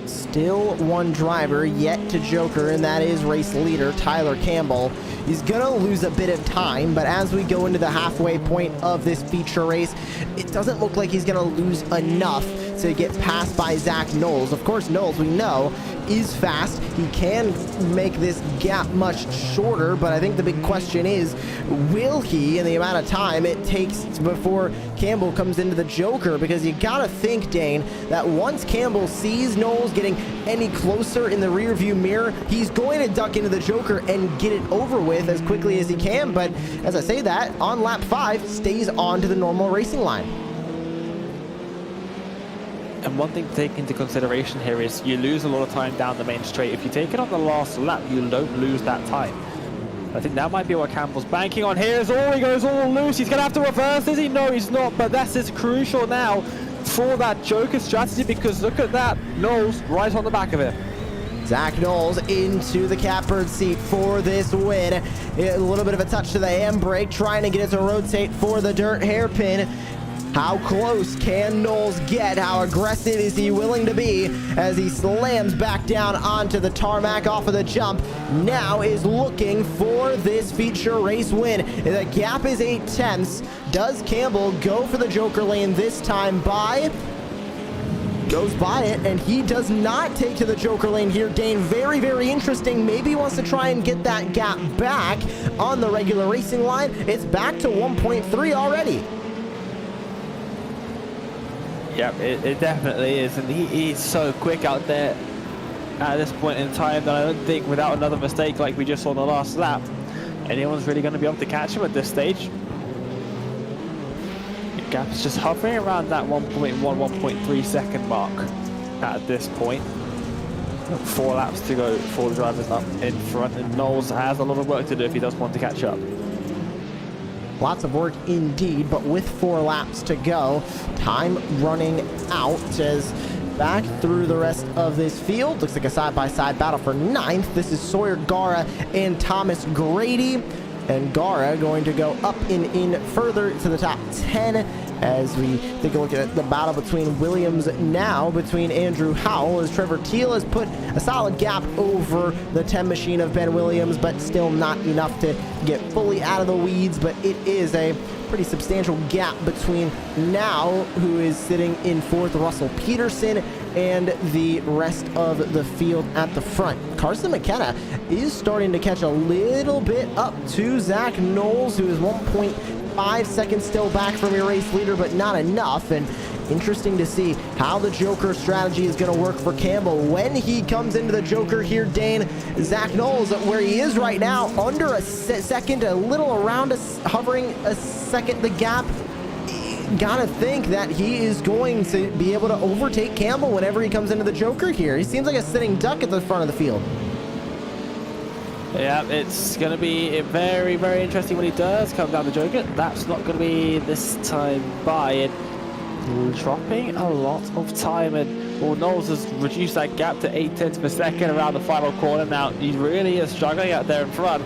Still one driver yet to Joker, and that is race leader Tyler Campbell. He's gonna lose a bit of time, but as we go into the halfway point of this feature race, it doesn't look like he's gonna lose enough to get passed by Zach Knowles. Of course, Knowles, we know, is fast. He can make this gap much shorter, but I think the big question is, will he, in the amount of time it takes before Campbell comes into the Joker? Because you gotta think, Dane, that once Campbell sees Knowles getting any closer in the rear view mirror, he's going to duck into the Joker and get it over with as quickly as he can. But as I say that, on lap 5, stays on to the normal racing line. And one thing to take into consideration here is you lose a lot of time down the main straight. If you take it on the last lap, you don't lose that time. I think that might be what Campbell's banking on here. He goes all loose. He's going to have to reverse. Is he? No, he's not. But that's is crucial now for that Joker strategy, because look at that. Knowles right on the back of it. Zach Knowles into the catbird seat for this win. A little bit of a touch to the handbrake, trying to get it to rotate for the dirt hairpin. How close can Knowles get? How aggressive is he willing to be as he slams back down onto the tarmac off of the jump? Now is looking for this feature race win. The gap is 8/10. Does Campbell go for the Joker lane this time? Goes by it, and he does not take to the Joker lane here. Dane, very, very interesting. Maybe he wants to try and get that gap back on the regular racing line. It's back to 1.3 already. Yep, it definitely is, and he's so quick out there at this point in time that I don't think without another mistake like we just saw in the last lap, anyone's really going to be able to catch him at this stage. The gap is just hovering around that 1.1, 1.3 second mark at this point. 4 laps to go for the drivers up in front, and Knowles has a lot of work to do if he does want to catch up. Lots of work indeed, but with 4 laps to go, time running out as back through the rest of this field. Looks like a side-by-side battle for 9th. This is Sawyer Gara and Thomas Grady. And Gara going to go up and in further to the top 10 as we take a look at the battle between Williams now, between Andrew Howell, as Trevor Teal has put a solid gap over the 10 machine of Ben Williams, but still not enough to get fully out of the weeds. But it is a pretty substantial gap between now, who is sitting in 4th, Russell Peterson, and the rest of the field at the front. Carson McKenna is starting to catch a little bit up to Zach Knowles, who is 1.5 seconds still back from your race leader, but not enough. And interesting to see how the Joker strategy is going to work for Campbell when he comes into the Joker here, Dane. Zach Knowles, where he is right now, under a second, a little around hovering a second the gap. Gotta think that he is going to be able to overtake Campbell whenever he comes into the Joker here. He seems like a sitting duck at the front of the field. Yeah, it's going to be very, very interesting when he does come down the Joker. That's not going to be this time by it. Dropping a lot of time, and well, Knowles has reduced that gap to 8/10 per second around the final corner. Now he really is struggling out there in front.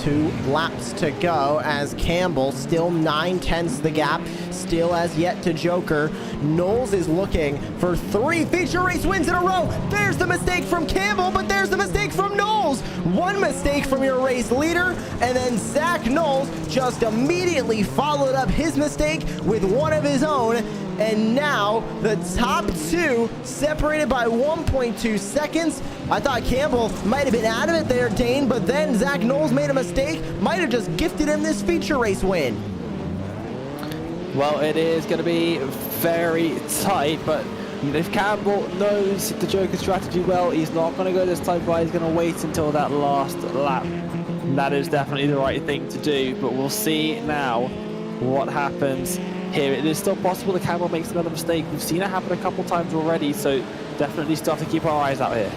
2 laps to go as Campbell still 9/10 the gap, still as yet to Joker. Knowles is looking for 3 feature race wins in a row. There's the mistake from Campbell, but there's the mistake from Knowles. 1 mistake from your race leader, and then Zach Knowles just immediately followed up his mistake with 1 of his own. And now the top 2 separated by 1.2 seconds. I thought Campbell might have been out of it there, Dane, but then Zach Knowles made a mistake. Might have just gifted him this feature race win. Well, it is going to be very tight, but if Campbell knows the Joker strategy well, he's not going to go this time by. He's going to wait until that last lap. And that is definitely the right thing to do, but we'll see now what happens here. It is still possible that Campbell makes another mistake. We've seen it happen a couple times already, so definitely still have to keep our eyes out here.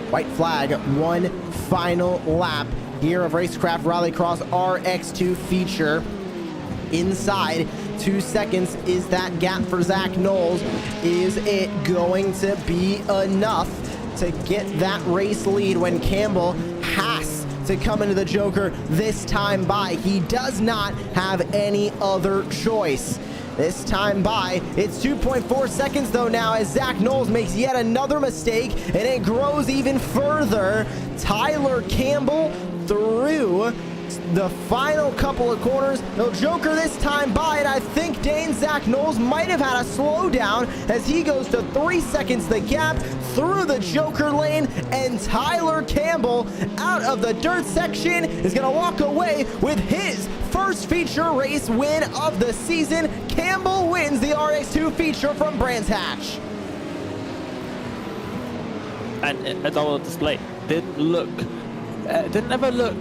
White flag, one final lap here of Racecraft Rallycross RX2 feature. Inside 2 seconds is that gap for Zach Knowles. Is it going to be enough to get that race lead when Campbell has to come into the Joker this time by? He does not have any other choice. This time by, it's 2.4 seconds though now as Zach Knowles makes yet another mistake, and it grows even further. Tyler Campbell through the final couple of corners. No Joker this time by, and I think Dane Zach Knowles might have had a slowdown as he goes to 3 seconds the gap through the Joker lane, and Tyler Campbell out of the dirt section is going to walk away with his first feature race win of the season. Campbell wins the RX2 feature from Brands Hatch. And a double display didn't ever look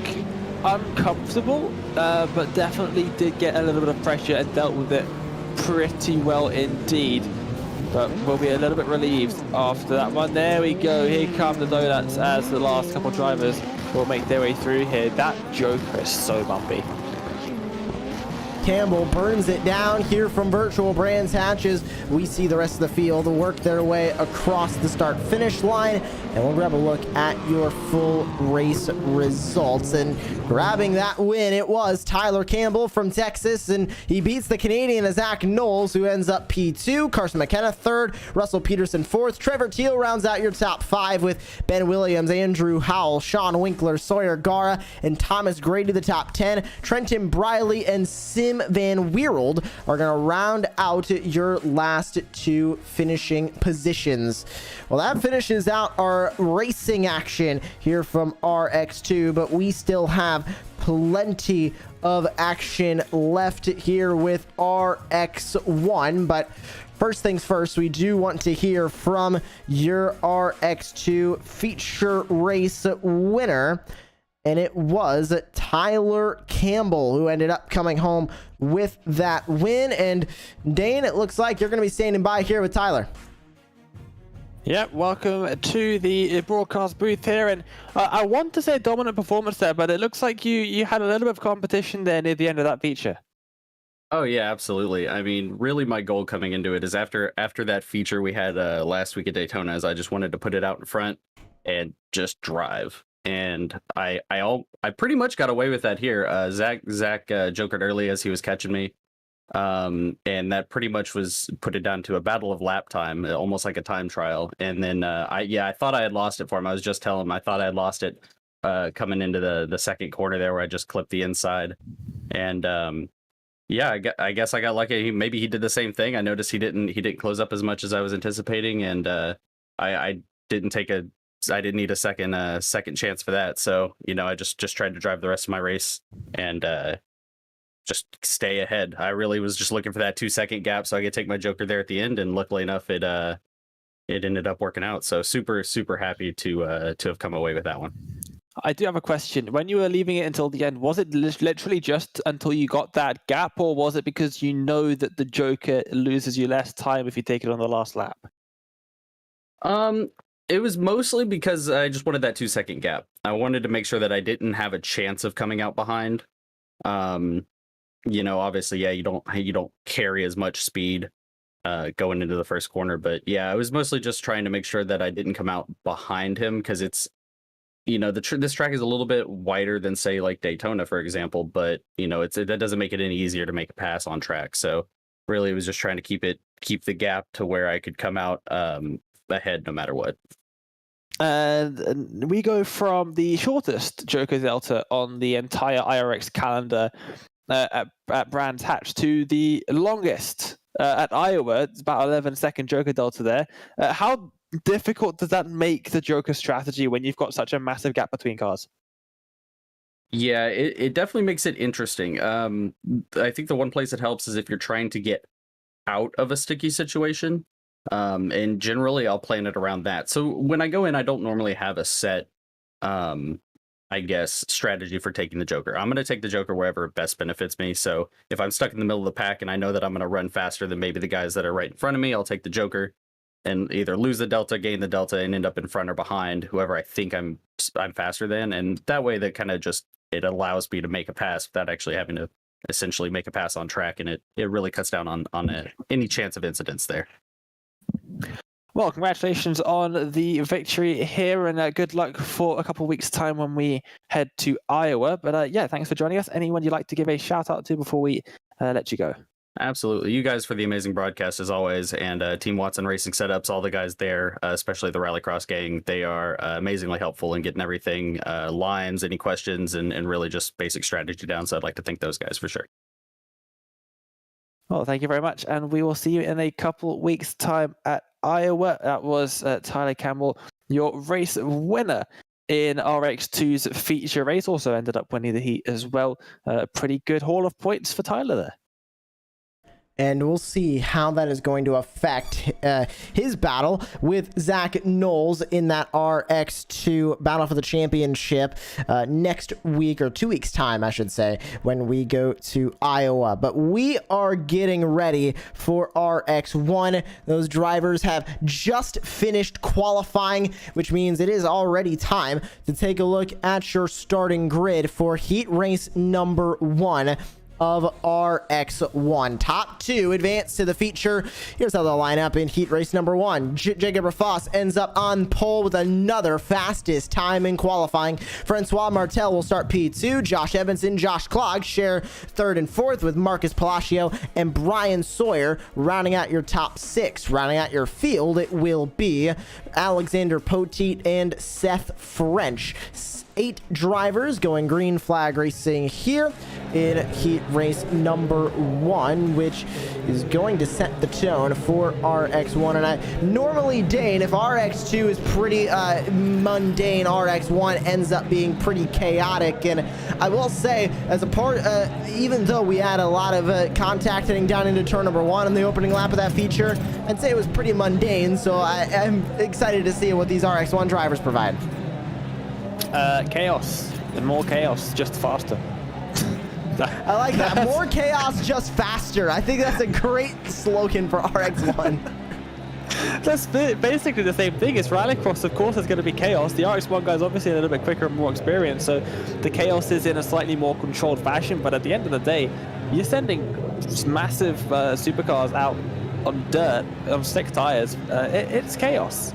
uncomfortable, but definitely did get a little bit of pressure and dealt with it pretty well indeed. But we'll be a little bit relieved after that one. There we go. Here come the donuts as the last couple drivers will make their way through here. That Joker is so bumpy. Campbell burns it down here from Virtual Brands Hatches. We see the rest of the field work their way across the start-finish line, and we'll grab a look at your full race results. And grabbing that win, it was Tyler Campbell from Texas, and he beats the Canadian Zach Knowles, who ends up P2, Carson McKenna third, Russell Peterson fourth, Trevor Teal rounds out your top five with Ben Williams, Andrew Howell, Sean Winkler, Sawyer Gara, and Thomas Grady the top 10. Trenton Briley and Sim Van Weerald are going to round out your last two finishing positions. Well, that finishes out our racing action here from RX2, but we still have plenty of action left here with RX1. But first things first, we do want to hear from your RX2 feature race winner. And it was Tyler Campbell who ended up coming home with that win. And Dane, it looks like you're going to be standing by here with Tyler. Yep, welcome to the broadcast booth here. And I want to say a dominant performance there, but it looks like you had a little bit of competition there near the end of that feature. Oh yeah, absolutely. I mean, really my goal coming into it is after that feature we had last week at Daytona is I just wanted to put it out in front and just drive. And I pretty much got away with that here. Zach jokered early as he was catching me. And that pretty much was put it down to a battle of lap time, almost like a time trial. And then I thought I had lost it for him. I was just telling him I thought I had lost it coming into the second corner there where I just clipped the inside. And yeah, I guess I got lucky. Maybe he did the same thing. I noticed he didn't close up as much as I was anticipating, and I didn't need a second chance for that. So, you know, I just tried to drive the rest of my race and just stay ahead. I really was just looking for that 2 second gap so I could take my Joker there at the end, and luckily enough it ended up working out. So super happy to have come away with that one. I do have a question. When you were leaving it until the end, was it literally just until you got that gap, or was it because you know that the Joker loses you less time if you take it on the last lap? It was mostly because I just wanted that 2 second gap. I wanted to make sure that I didn't have a chance of coming out behind. You know, obviously, yeah, you don't carry as much speed going into the first corner, but yeah, I was mostly just trying to make sure that I didn't come out behind him, because it's, you know, this track is a little bit wider than say like Daytona, for example, but you know, that doesn't make it any easier to make a pass on track. So really, it was just trying to keep the gap to where I could come out ahead no matter what. And we go from the shortest Joker Delta on the entire IRX calendar at Brands Hatch to the longest at Iowa. It's about 11-second Joker Delta there. How difficult does that make the Joker strategy when you've got such a massive gap between cars? Yeah, it definitely makes it interesting. I think the one place it helps is if you're trying to get out of a sticky situation. And generally I'll plan it around that. So when I go in, I don't normally have a set, I guess, strategy for taking the Joker. I'm going to take the Joker wherever it best benefits me. So if I'm stuck in the middle of the pack and I know that I'm going to run faster than maybe the guys that are right in front of me, I'll take the Joker and either lose the delta, gain the delta, and end up in front or behind whoever I think I'm faster than. And that way that kind of just, it allows me to make a pass without actually having to essentially make a pass on track, and it really cuts down on any chance of incidents there. Well, congratulations on the victory here, and good luck for a couple of weeks' time when we head to Iowa. But yeah, thanks for joining us. Anyone you'd like to give a shout out to before we let you go? Absolutely. You guys for the amazing broadcast as always, and Team Watson Racing Setups, all the guys there, especially the Rallycross gang, they are amazingly helpful in getting everything, lines, any questions, and really just basic strategy down. So I'd like to thank those guys for sure. Well, thank you very much, and we will see you in a couple weeks' time at Iowa. That was Tyler Campbell, your race winner in RX2's feature race. Also ended up winning the heat as well. Pretty good haul of points for Tyler there. And we'll see how that is going to affect his battle with Zach Knowles in that RX2 battle for the championship next week, or 2 weeks time, I should say, when we go to Iowa. But we are getting ready for RX1. Those drivers have just finished qualifying, which means it is already time to take a look at your starting grid for heat race number 1 of RX1. Top 2 advance to the feature. Here's how they'll line up in heat race number 1. Jacob Rafos ends up on pole with another fastest time in qualifying. Francois Martel will start P2. Josh Evanson, Josh Clogg share 3rd and 4th with Marcus Palacio and Brian Sawyer rounding out your top 6. Rounding out your field, it will be Alexander Poteet and Seth French. 8 drivers going green flag racing here in heat race number 1, which is going to set the tone for RX1. And I normally, Dane, if RX2 is pretty mundane, RX1 ends up being pretty chaotic. And I will say, as a part, even though we had a lot of contact heading down into turn number 1 in the opening lap of that feature, I'd say it was pretty mundane. So I'm excited to see what these RX1 drivers provide. Chaos and more chaos, just faster. I like that. More chaos, just faster. I think that's a great slogan for RX1. That's basically the same thing. It's Rallycross, of course, is going to be chaos. The RX1 guys obviously a little bit quicker and more experienced, so the chaos is in a slightly more controlled fashion. But at the end of the day, you're sending massive supercars out on dirt, on slick tires. It's chaos.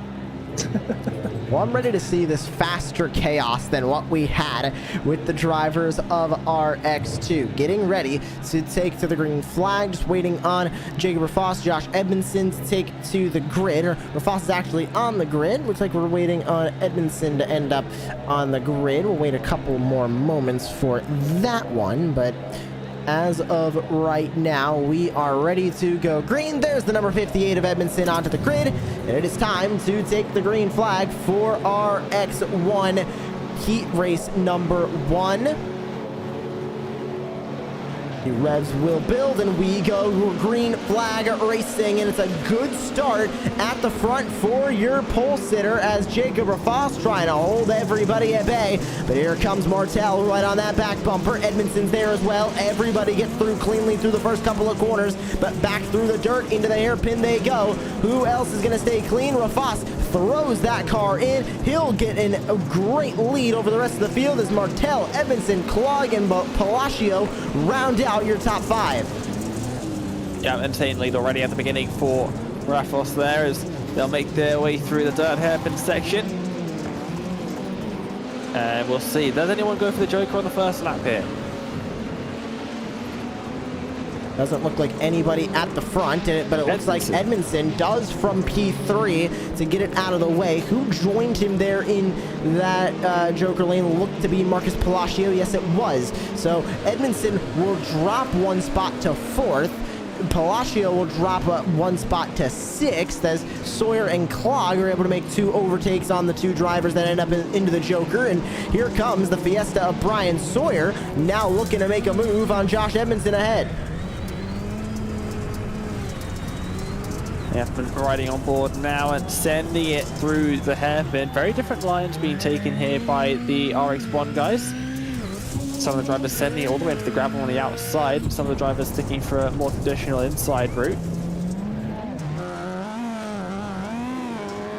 Well, I'm ready to see this faster chaos than what we had with the drivers of RX2. Getting ready to take to the green flag, just waiting on Jacob Rafos, Josh Edmondson to take to the grid. Rafos is actually on the grid. Looks like we're waiting on Edmondson to end up on the grid. We'll wait a couple more moments for that one, but as of right now, we are ready to go green. There's the number 58 of Edmondson onto the grid, and it is time to take the green flag for RX1 heat race number 1. The revs will build, and we go green flag racing, and it's a good start at the front for your pole sitter as Jacob Rafos trying to hold everybody at bay. But here comes Martel right on that back bumper. Edmondson's there as well. Everybody gets through cleanly through the first couple of corners, but back through the dirt into the hairpin they go. Who else is going to stay clean? Rafos throws that car in. He'll get in a great lead over the rest of the field as Martel, Edmondson, Clogg, and Palacio round out your top 5. Yeah, insane lead already at the beginning for Rafos there as they'll make their way through the dirt hairpin section. And we'll see. Does anyone go for the Joker on the first lap here? Doesn't look like anybody at the front, but it looks like Edmondson does from P3 to get it out of the way. Who joined him there in that Joker lane? Looked to be Marcus Palacio. Yes, it was. So Edmondson will drop 1 spot to 4th. Palacio will drop one spot to 6th as Sawyer and Clog are able to make 2 overtakes on the 2 drivers that end up into the Joker. And here comes the Fiesta of Brian Sawyer, now looking to make a move on Josh Edmondson ahead. Yeah, riding on board now and sending it through the hairpin. Very different lines being taken here by the RX1 guys. Some of the drivers sending it all the way into the gravel on the outside. Some of the drivers sticking for a more traditional inside route.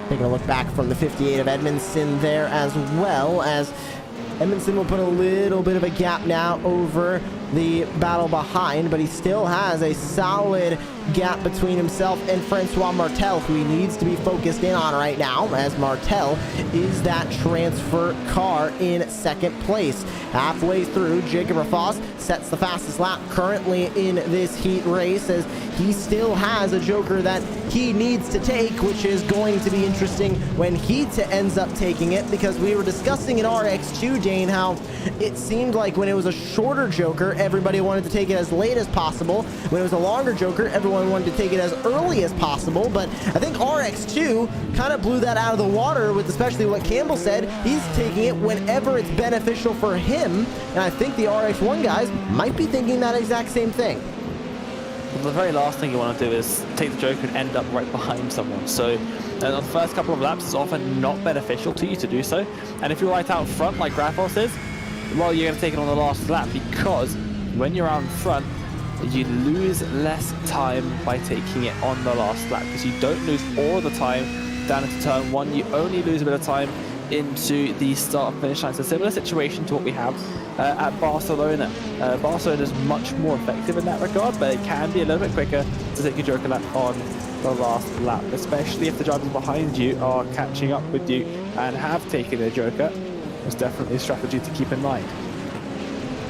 Taking a look back from the 58 of Edmondson there, as well as Edmondson will put a little bit of a gap now over the battle behind, but he still has a solid gap between himself and Francois Martel, who he needs to be focused in on right now, as Martel is that transfer car in 2nd place. Halfway through, Jacob Rafos sets the fastest lap currently in this heat race, as he still has a Joker that he needs to take, which is going to be interesting when he ends up taking it, because we were discussing in RX2, Dane, how it seemed like when it was a shorter Joker, everybody wanted to take it as late as possible. When it was a longer Joker, everyone wanted to take it as early as possible. But I think RX2 kind of blew that out of the water with especially what Campbell said. He's taking it whenever it's beneficial for him. And I think the RX1 guys might be thinking that exact same thing. Well, the very last thing you want to do is take the Joker and end up right behind someone. So on the first couple of laps, it's often not beneficial to you to do so. And if you're right out front, like Grafos is, well, you're going to take it on the last lap, because when you're out in front, you lose less time by taking it on the last lap, because you don't lose all the time down into turn 1. You only lose a bit of time into the start and finish line. It's a similar situation to what we have at Barcelona. Barcelona is much more effective in that regard, but it can be a little bit quicker to take your Joker lap on the last lap, especially if the drivers behind you are catching up with you and have taken their Joker. It's definitely a strategy to keep in mind.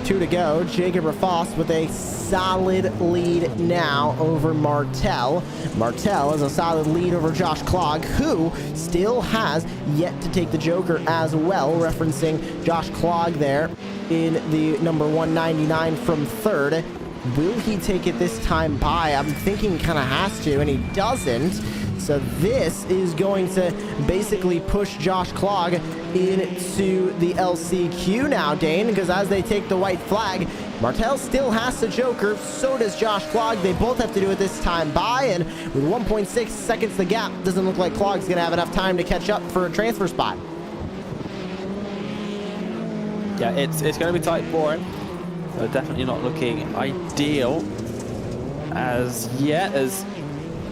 2 to go. Jacob Rafos with a solid lead now over Martel. Martel has a solid lead over Josh Clog, who still has yet to take the Joker as well, referencing Josh Clog there in the number 199 from 3rd. Will he take it this time by? I'm thinking kind of has to, and he doesn't. So this is going to basically push Josh Clog into the LCQ now, Dane, because as they take the white flag, Martel still has the Joker, so does Josh Clog. They both have to do it this time by, and with 1.6 seconds the gap, doesn't look like Clog's going to have enough time to catch up for a transfer spot. Yeah, it's going to be tight for him. Definitely not looking ideal as yet, as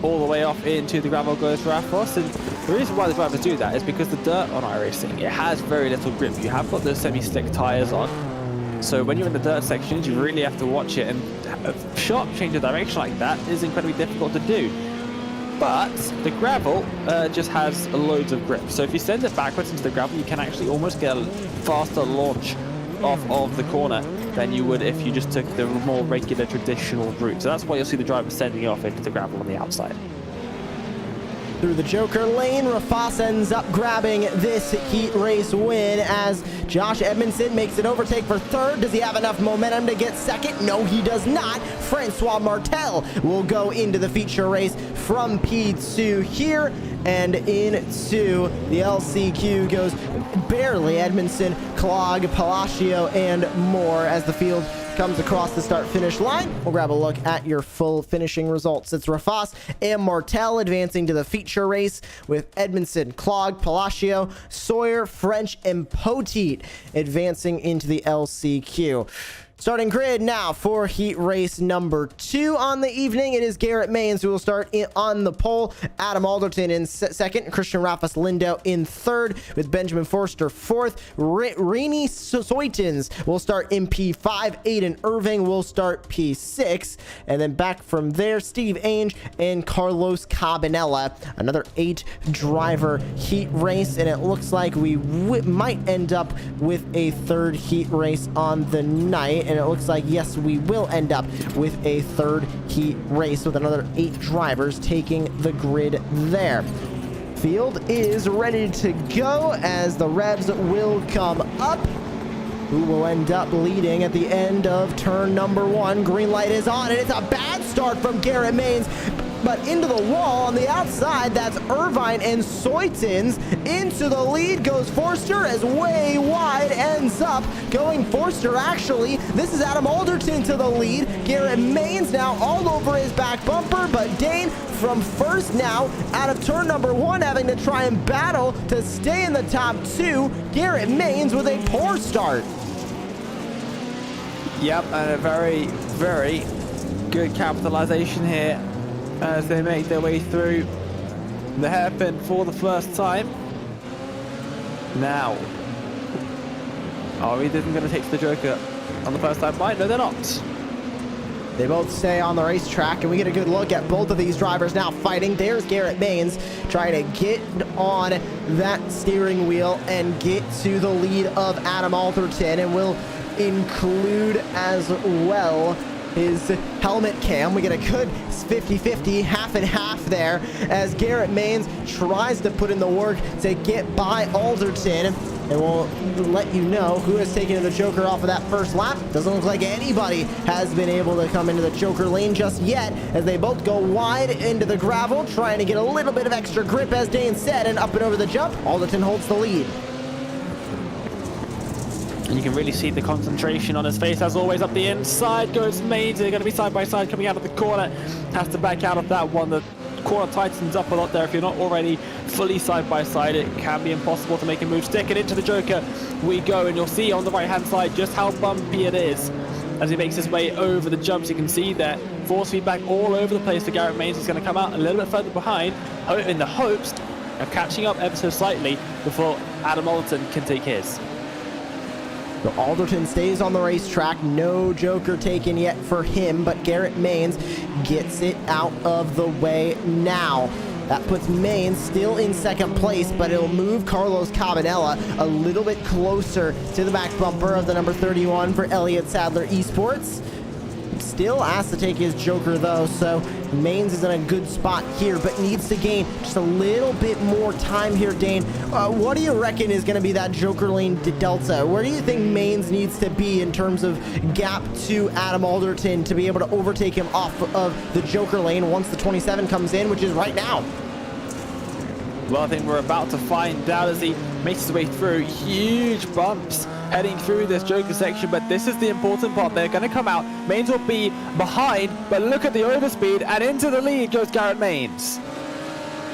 all the way off into the gravel goes Rafos. And the reason why the drivers do that is because the dirt on iRacing, it has very little grip. You have got those semi-slick tires on, so when you're in the dirt sections, you really have to watch it, and a sharp change of direction like that is incredibly difficult to do. But the gravel just has loads of grip, so if you send it backwards into the gravel, you can actually almost get a faster launch off of the corner than you would if you just took the more regular traditional route. So that's why you'll see the driver sending off into the gravel on the outside. Through the Joker lane, Rafos ends up grabbing this heat race win as Josh Edmondson makes an overtake for 3rd. Does he have enough momentum to get 2nd? No, he does not. Francois Martel will go into the feature race from P2 here, and into the LCQ goes barely Edmondson, Clog, Palacio, and more as the field comes across the start-finish line. We'll grab a look at your full finishing results. It's Rafos and Martel advancing to the feature race, with Edmondson, Clog, Palacio, Sawyer, French, and Poteet advancing into the LCQ. Starting grid now for heat race number 2 on the evening. It is Garrett Maines who will start on the pole. Adam Alderton in 2nd. Christian Rafas Lindo in 3rd, with Benjamin Forster 4th. Rainy Soitens will start in P5. Aiden Irving will start P6. And then back from there, Steve Ainge and Carlos Cabanella. Another 8-driver heat race. And it looks like we might end up with a 3rd heat race on the night. And it looks like, yes, we will end up with a 3rd heat race with another 8 drivers taking the grid there. Field is ready to go as the revs will come up. who will end up leading at the end of turn number 1. Green light is on, and it's a bad start from Garrett Maines. But into the wall on the outside, that's Irvine and Soitens. Into the lead goes Forster as way wide ends up going Forster. Actually, this is Adam Alderton to the lead. Garrett Maines now all over his back bumper, but Dane from first now out of turn number 1, having to try and battle to stay in the top 2. Garrett Maines with a poor start. Yep, and a very, very good capitalization here as they make their way through the hairpin for the first time. Now, are we going to take the Joker on the first time by? No, they're not. They both stay on the racetrack, and we get a good look at both of these drivers now fighting. There's Garrett Maines trying to get on that steering wheel and get to the lead of Adam Alderton, and we'll include as well his helmet cam. We get a good 50-50, half and half there as Garrett Maines tries to put in the work to get by Alderton. And we'll let you know who has taken the Joker off of that first lap. Doesn't look like anybody has been able to come into the Joker lane just yet, as they both go wide into the gravel, trying to get a little bit of extra grip, as Dane said, and up and over the jump. Alderton holds the lead. And you can really see the concentration on his face. As always, up the inside goes Maines. They're going to be side by side coming out of the corner. Has to back out of that one. The corner tightens up a lot there. If you're not already fully side by side, it can be impossible to make a move. Stick it into the Joker. We go, and you'll see on the right hand side just how bumpy it is as he makes his way over the jumps. You can see that force feedback all over the place for Garrett Maines. Is going to come out a little bit further behind in the hopes of catching up ever so slightly before Adam Alderton can take his. So Alderton stays on the racetrack. No Joker taken yet for him, but Garrett Maines gets it out of the way now. That puts Maines still in second place, but it'll move Carlos Cabanella a little bit closer to the back bumper of the number 31 for Elliott Sadler Esports. Still has to take his Joker though, so Maines is in a good spot here, but needs to gain just a little bit more time here. Dane, what do you reckon is going to be that Joker lane delta? Where do you think Maines needs to be in terms of gap to Adam Alderton to be able to overtake him off of the Joker lane once the 27 comes in, which is right now? Well, I think we're about to find out as he makes his way through huge bumps heading through this Joker section, but this is the important part. They're going to come out. Maines will be behind, but look at the overspeed, and into the lead goes Garrett Maines.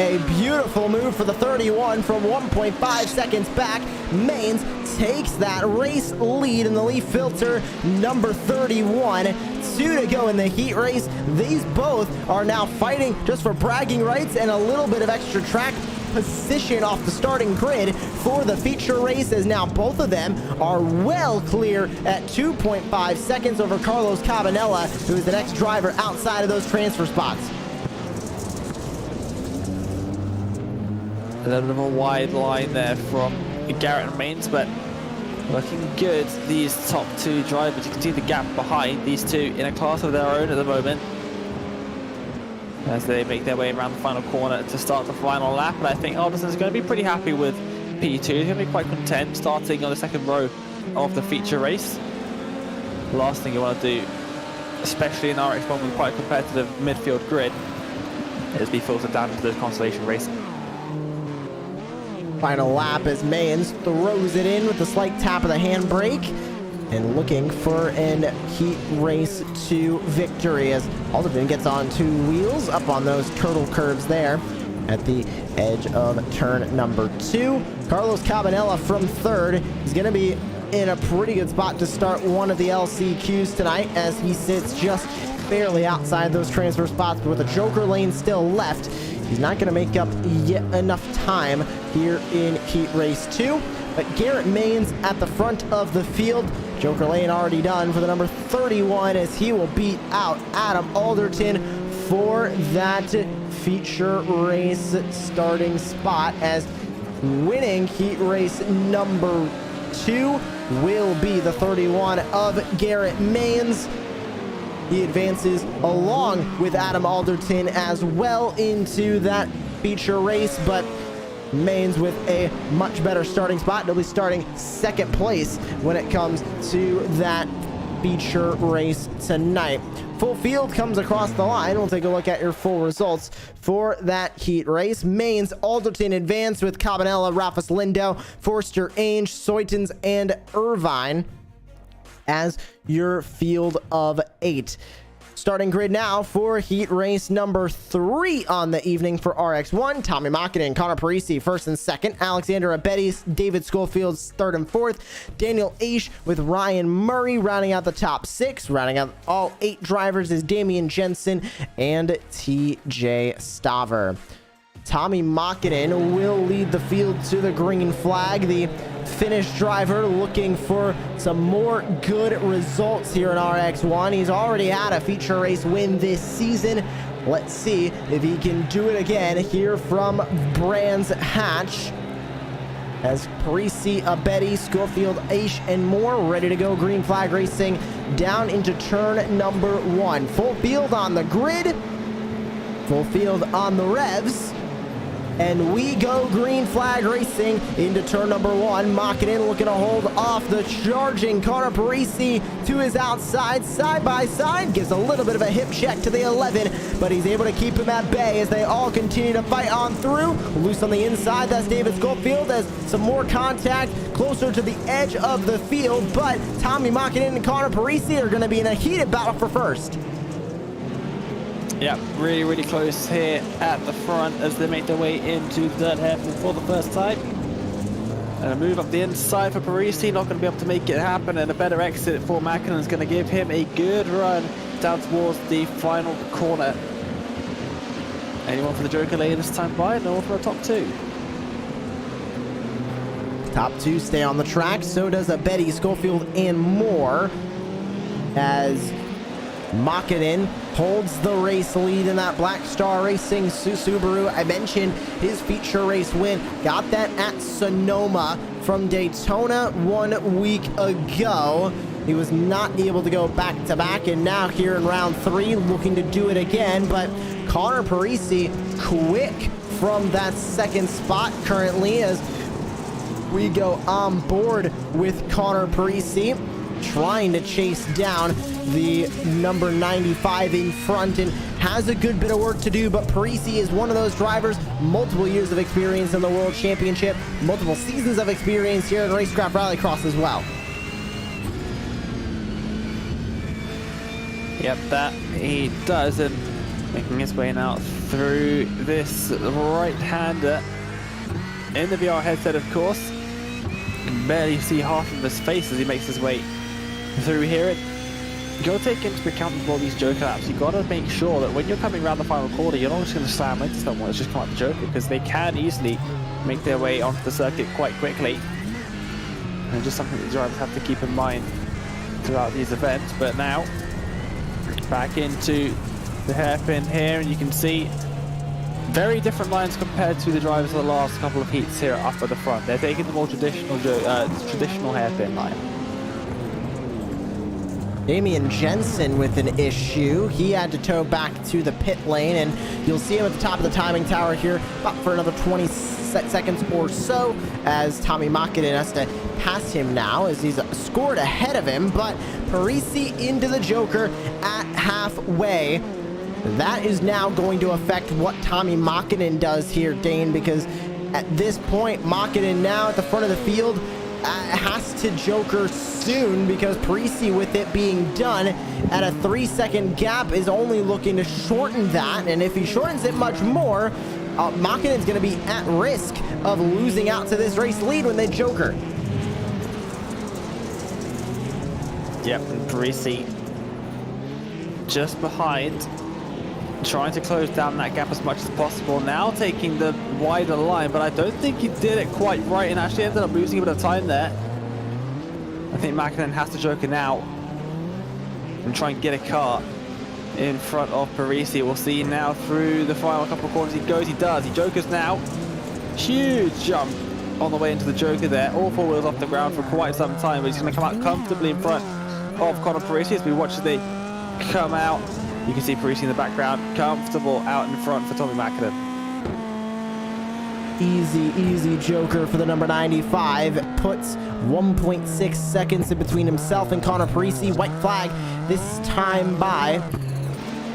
A beautiful move for the 31 from 1.5 seconds back. Maines takes that race lead in the leaf filter. Number 31, 2 to go in the heat race. These both are now fighting just for bragging rights and a little bit of extra track position off the starting grid for the feature race, as now both of them are well clear at 2.5 seconds over Carlos Cabanella, who is the next driver outside of those transfer spots. A little bit of a wide line there from Garrett Maines, but looking good. These top two drivers, you can see the gap behind these two in a class of their own at the moment, as they make their way around the final corner to start the final lap. And I think Alderson's going to be pretty happy with P2. He's going to be quite content starting on the second row of the feature race. The last thing you want to do, especially in RX1 with quite a competitive midfield grid, is be filtered down into the consolation race. Final lap as Maines throws it in with a slight tap of the handbrake and looking for an heat race to victory, as Alderton gets on 2 wheels up on those turtle curves there at the edge of turn number 2. Carlos Cabanella from third is going to be in a pretty good spot to start one of the LCQs tonight, as he sits just barely outside those transfer spots, but with a Joker lane still left, he's not going to make up yet enough time here in heat race 2. But Garrett Maines at the front of the field. Joker lane already done for the number 31, as he will beat out Adam Alderton for that feature race starting spot, as winning heat race number 2 will be the 31 of Garrett Maines. He advances along with Adam Alderton as well into that feature race, but Mains with a much better starting spot. They'll be starting second place when it comes to that feature race tonight. Full field comes across the line. We'll take a look at your full results for that heat race. Mains, Alderton advanced with Cabanella, Rafus Lindo, Forster, Ainge, Soitens, and Irvine as your field of 8. Starting grid now for heat race number 3 on the evening for RX1. Tommy Makinen, Connor Parisi first and second. Alexander Abetti, David Schofield's third and fourth. Daniel Aish with Ryan Murray rounding out the top 6. Rounding out all 8 drivers is Damian Jensen and TJ Staver. Tommy Makinen will lead the field to the green flag. The Finnish driver looking for some more good results here in RX1. He's already had a feature race win this season. Let's see if he can do it again here from Brands Hatch. As Parisi, Abetti, Schofield, Aish, and more ready to go. Green flag racing down into turn number 1. Full field on the grid. Full field on the revs. And we go green flag racing into turn number 1. Makinen looking to hold off the charging Connor Parisi to his outside, side by side. Gives a little bit of a hip check to the 11, but he's able to keep him at bay as they all continue to fight on through. Loose on the inside, that's David Schofield as some more contact closer to the edge of the field, but Tommy Makinen and Connor Parisi are going to be in a heated battle for first. Yeah, really, really close here at the front as they make their way into the third hairpin for the first time. And a move up the inside for Parisi, not going to be able to make it happen, and a better exit for Makinen is going to give him a good run down towards the final corner. Anyone for the Joker lane this time by? No one for the top 2. Top 2 stay on the track, so does Abetti, Schofield, and more, as Makinen holds the race lead in that Black Star Racing Subaru. I mentioned his feature race win. Got that at Sonoma from Daytona 1 week ago. He was not able to go back to back, and now here in round 3 looking to do it again. But Connor Parisi quick from that second spot currently as we go on board with Connor Parisi, trying to chase down the number 95 in front, and has a good bit of work to do. But Parisi is one of those drivers, multiple years of experience in the World Championship, multiple seasons of experience here in Racecraft Rallycross as well. Yep, that he does, and making his way now through this right-hander in the VR headset, of course. You can barely see half of his face as he makes his way through here. You got to take into account with all these Joker laps. You got to make sure that when you're coming around the final corner, you're not just going to slam into someone that's just come out the Joker, because they can easily make their way onto the circuit quite quickly. And just something that the drivers have to keep in mind throughout these events. But now, back into the hairpin here, and you can see very different lines compared to the drivers of the last couple of heats here up at the front. They're taking the more traditional hairpin line. Damian Jensen with an issue. He had to tow back to the pit lane, and you'll see him at the top of the timing tower here about for another 20 seconds or so as Tommy Makinen has to pass him now as he's scored ahead of him. But Parisi into the Joker at halfway. That is now going to affect what Tommy Makinen does here, Dane, because at this point, Makinen now at the front of the field has to Joker soon, because Parisi, with it being done at a 3-second gap, is only looking to shorten that. And if he shortens it much more, Makinen's going to be at risk of losing out to this race lead when they Joker. Yep, and Parisi just behind, trying to close down that gap as much as possible. Now taking the wider line, but I don't think he did it quite right and actually ended up losing a bit of time there. I think Makinen has to Joker now and try and get a car in front of Parisi. We'll see now through the final couple of corners he goes. He does. He Jokers now. Huge jump on the way into the Joker there. All 4 wheels off the ground for quite some time, but he's going to come out comfortably in front of Connor Parisi as we watch as they come out. You can see Parisi in the background, comfortable out in front for Tommy Makinen. Easy joker for the number 95. Puts 1.6 seconds in between himself and Connor Parisi. White flag this time by,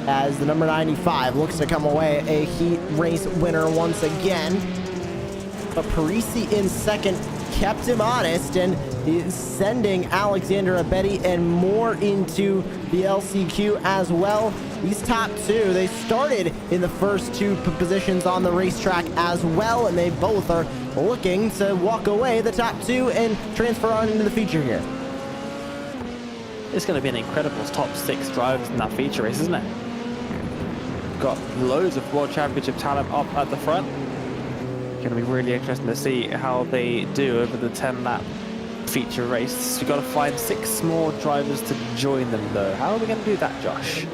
as the number 95 looks to come away a heat race winner once again. But Parisi in second kept him honest and is sending Alexander Abedi and more into the LCQ as well. These top two, they started in the first two positions on the racetrack as well, and they both are looking to walk away the top two and transfer on into the feature here. It's going to be an incredible top 6 drivers in that feature race, isn't it? Got loads of World Championship talent up at the front. Going to be really interesting to see how they do over the 10-lap feature race. You've got to find 6 more drivers to join them, though. How are we going to do that, Josh?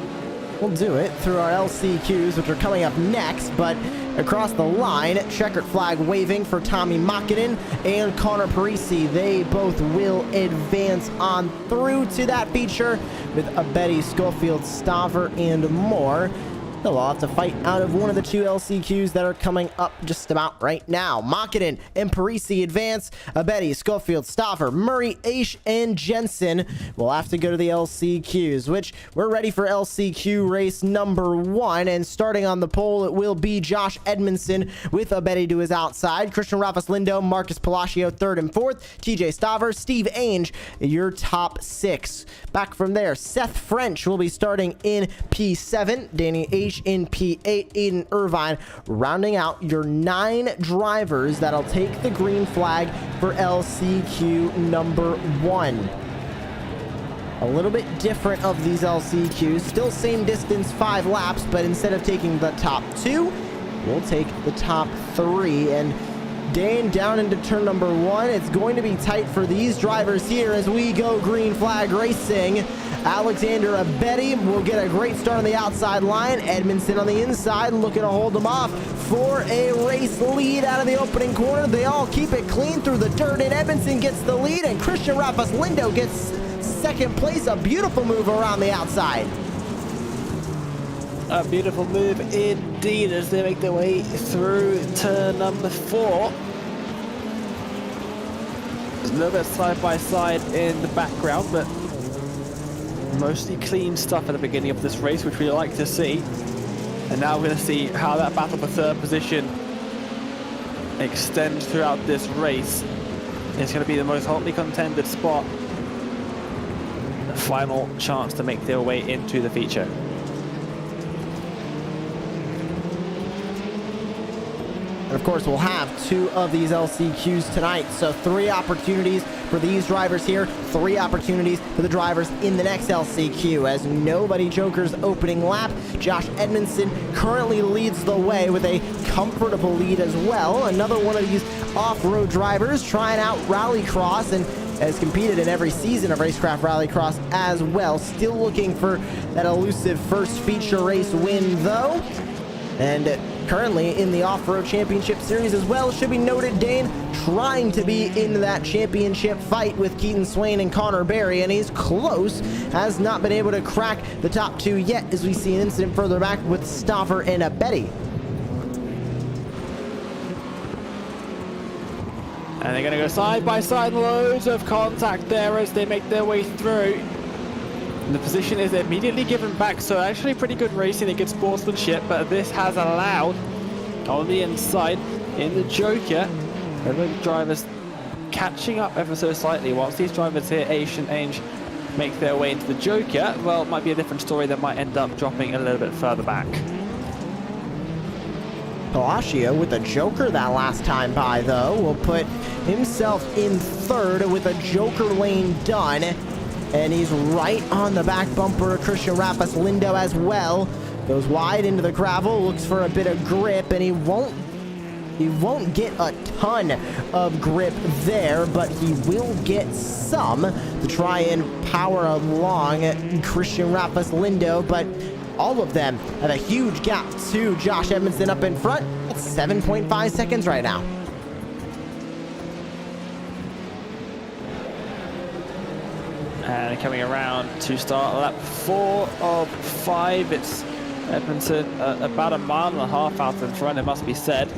We'll do it through our LCQs, which are coming up next, but across the line, checkered flag waving for Tommy Makinen and Connor Parisi. They both will advance on through to that feature with Abedi, Schofield, Staver, and more. They'll all have to fight out of one of the 2 LCQs that are coming up just about right now. Makinen and Parisi advance. Abedi, Schofield, Staver, Murray, Aish, and Jensen will have to go to the LCQs, which we're ready for LCQ race number 1. And starting on the pole, it will be Josh Edmondson with Abedi to his outside. Christian Rafas Lindo, Marcus Palacio 3rd and 4th. TJ Staver, Steve Ainge, your top 6. Back from there, Seth French will be starting in P7. Danny Aish in P8, Aiden Irvine, rounding out your 9 drivers that'll take the green flag for LCQ number 1. A little bit different of these LCQs, still same distance, 5 laps, but instead of taking the top 2, we'll take the top 3. And Dane down into turn number 1. It's going to be tight for these drivers here as we go green flag racing. Alexander Abedi will get a great start on the outside line. Edmondson on the inside looking to hold them off for a race lead out of the opening corner. They all keep it clean through the dirt, and Edmondson gets the lead, and Christian Rafas Lindo gets second place. A beautiful move around the outside. A beautiful move indeed as they make their way through turn number 4. There's a little bit side by side in the background, but mostly clean stuff at the beginning of this race, which we like to see. And now we're going to see how that battle for 3rd position extends throughout this race. It's going to be the most hotly contended spot. The final chance to make their way into the feature. And of course, we'll have 2 of these LCQs tonight. So 3 opportunities for these drivers here, 3 opportunities for the drivers in the next LCQ. As nobody jokers opening lap, Josh Edmondson currently leads the way with a comfortable lead as well. Another one of these off-road drivers trying out Rallycross and has competed in every season of Racecraft Rallycross as well. Still looking for that elusive first feature race win though. And currently in the Off-Road Championship Series as well. Should be noted, Dane trying to be in that championship fight with Keaton Swain and Connor Berry, and he's close. Has not been able to crack the top 2 yet, as we see an incident further back with Staver and Abedi. And they're going to go side by side, loads of contact there as they make their way through. And the position is immediately given back, so actually pretty good racing and good sportsmanship, but this has allowed on the inside in the Joker, the drivers catching up ever so slightly. Whilst these drivers here, Aish and Ainge, make their way into the Joker, well, it might be a different story that might end up dropping a little bit further back. Palacio with a Joker that last time by, though, will put himself in 3rd with a Joker lane done. And he's right on the back bumper of Christian Rafas Lindo as well. Goes wide into the gravel, looks for a bit of grip, and he won't get a ton of grip there, but he will get some to try and power along Christian Rafas Lindo. But all of them have a huge gap to Josh Edmondson up in front. It's 7.5 seconds right now. And coming around to start lap 4 of 5, it's Edmondson about 1.5 miles out in front, it must be said.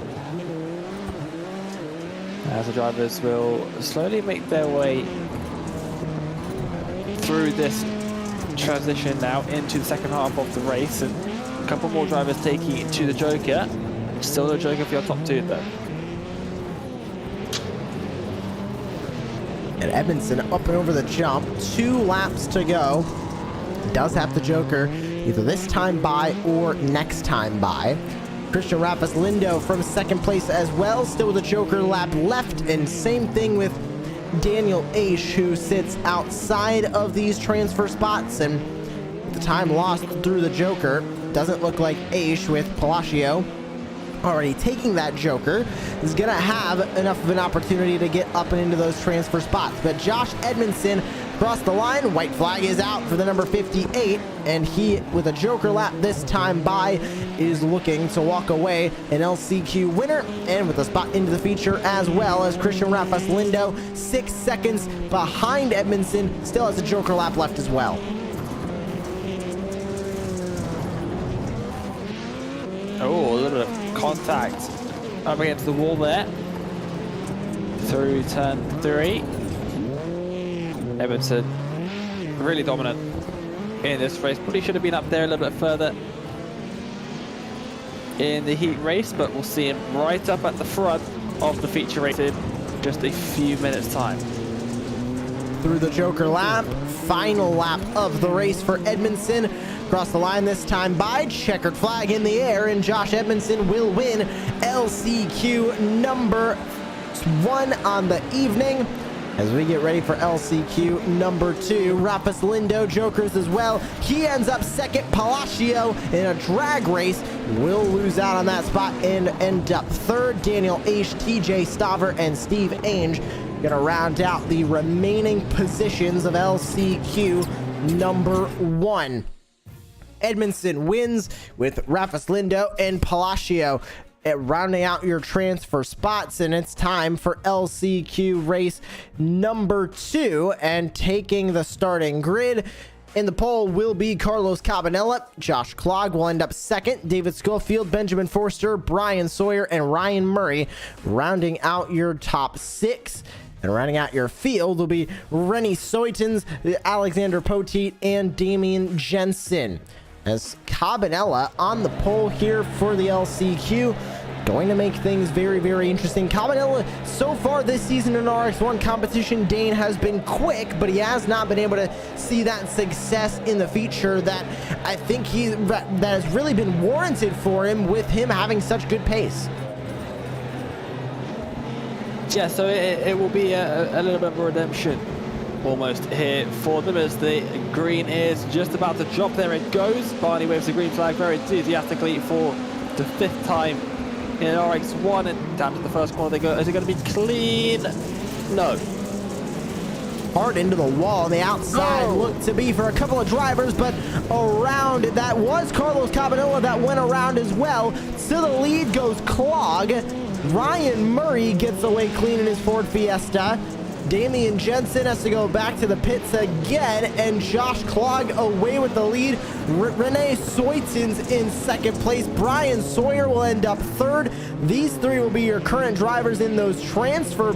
As the drivers will slowly make their way through this transition now into the second half of the race, and a couple more drivers taking it to the Joker. Still no Joker for your top two though. And Edmondson up and over the jump. 2 laps to go. Does have the Joker either this time by or next time by. Christian Rafas Lindo from second place as well, still with a Joker lap left, and same thing with Daniel Aish, who sits outside of these transfer spots, and the time lost through the Joker doesn't look like Aish, with Palacio already taking that Joker, is gonna have enough of an opportunity to get up and into those transfer spots. But Josh Edmondson across the line, white flag is out for the number 58, and he, with a Joker lap this time by, is looking to walk away an LCQ winner, and with a spot into the feature as well, as Christian Rafas Lindo 6 seconds behind Edmondson, still has a Joker lap left as well. Oh, a little bit of contact up against the wall there. Through turn 3. Edmondson really dominant in this race. Probably should have been up there a little bit further in the heat race, but we'll see him right up at the front of the feature race in just a few minutes time. Through the Joker lap, final lap of the race for Edmondson. Across the line this time by, checkered flag in the air, and Josh Edmondson will win LCQ number 1 on the evening. As we get ready for LCQ number 2, Rafas Lindo Jokers as well. He ends up second. Palacio in a drag race will lose out on that spot and end up third. Daniel Aish, TJ Staver, and Steve Ainge gonna round out the remaining positions of LCQ number 1. Edmondson wins with Rafas Lindo and Palacio rounding out your transfer spots, and it's time for LCQ race number 2, and taking the starting grid in the pole will be Carlos Cabanella. Josh Clogg will end up second. David Schofield, Benjamin Forster, Brian Sawyer, and Ryan Murray rounding out your top 6. And rounding out your field will be Rennie Soitens, Alexander Poteet, and Damian Jensen. As Cabanella on the pole here for the LCQ, going to make things very, very interesting. Cabanella, so far this season in RX1 competition, Dane, has been quick, but he has not been able to see that success in the feature that I think that has really been warranted for him, with him having such good pace. Yeah, so it will be a little bit of a redemption almost here for them, as the green is just about to drop. There it goes. Barney waves the green flag very enthusiastically for the 5th time in RX1, and down to the first corner they go. Is it going to be clean? No. Hard into the wall on the outside. Looked to be for a couple of drivers, but around, that was Carlos Cabanella that went around as well. To the lead goes Clogg. Ryan Murray gets away clean in his Ford Fiesta. Damian Jensen has to go back to the pits again, and Josh Clogg away with the lead. Renee Soitens in second place. Brian Sawyer will end up third. These 3 will be your current drivers in those transfer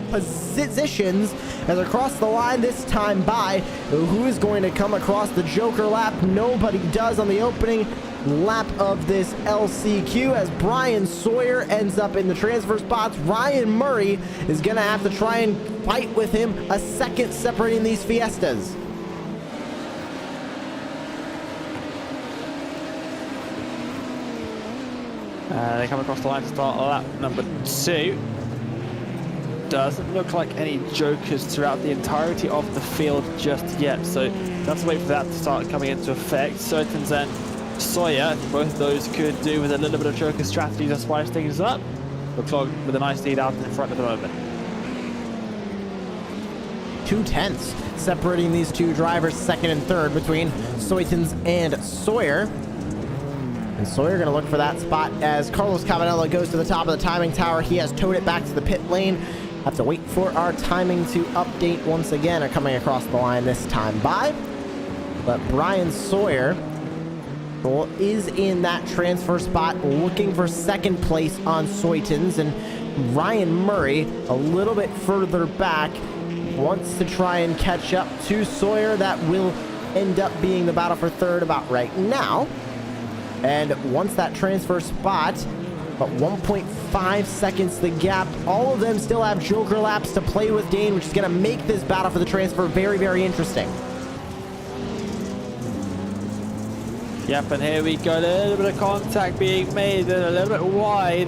positions. As across the line this time by, who is going to come across the Joker lap? Nobody does on the opening lap of this LCQ, as Brian Sawyer ends up in the transfer spots. Ryan Murray is going to have to try and fight with him a second separating these Fiestas. They come across the line to start lap number 2. Doesn't look like any Jokers throughout the entirety of the field just yet, so let's wait for that to start coming into effect. Soitens and Sawyer, both of those could do with a little bit of Joker strategy to spice things up. But Clogg with a nice lead out in front at the moment. 2/10 separating these 2 drivers, second and third, between Soitens and Sawyer. And Sawyer going to look for that spot as Carlos Cabanella goes to the top of the timing tower. He has towed it back to the pit lane. Have to wait for our timing to update once again, are coming across the line this time by. But Brian Sawyer is in that transfer spot, looking for second place on Soitens, and Ryan Murray a little bit further back, wants to try and catch up to Sawyer. That will end up being the battle for third about right now. And once that transfer spot, but 1.5 seconds the gap. All of them still have Joker laps to play with, Dane, which is going to make this battle for the transfer very, very interesting. Yep, and here we go. A little bit of contact being made and a little bit wide.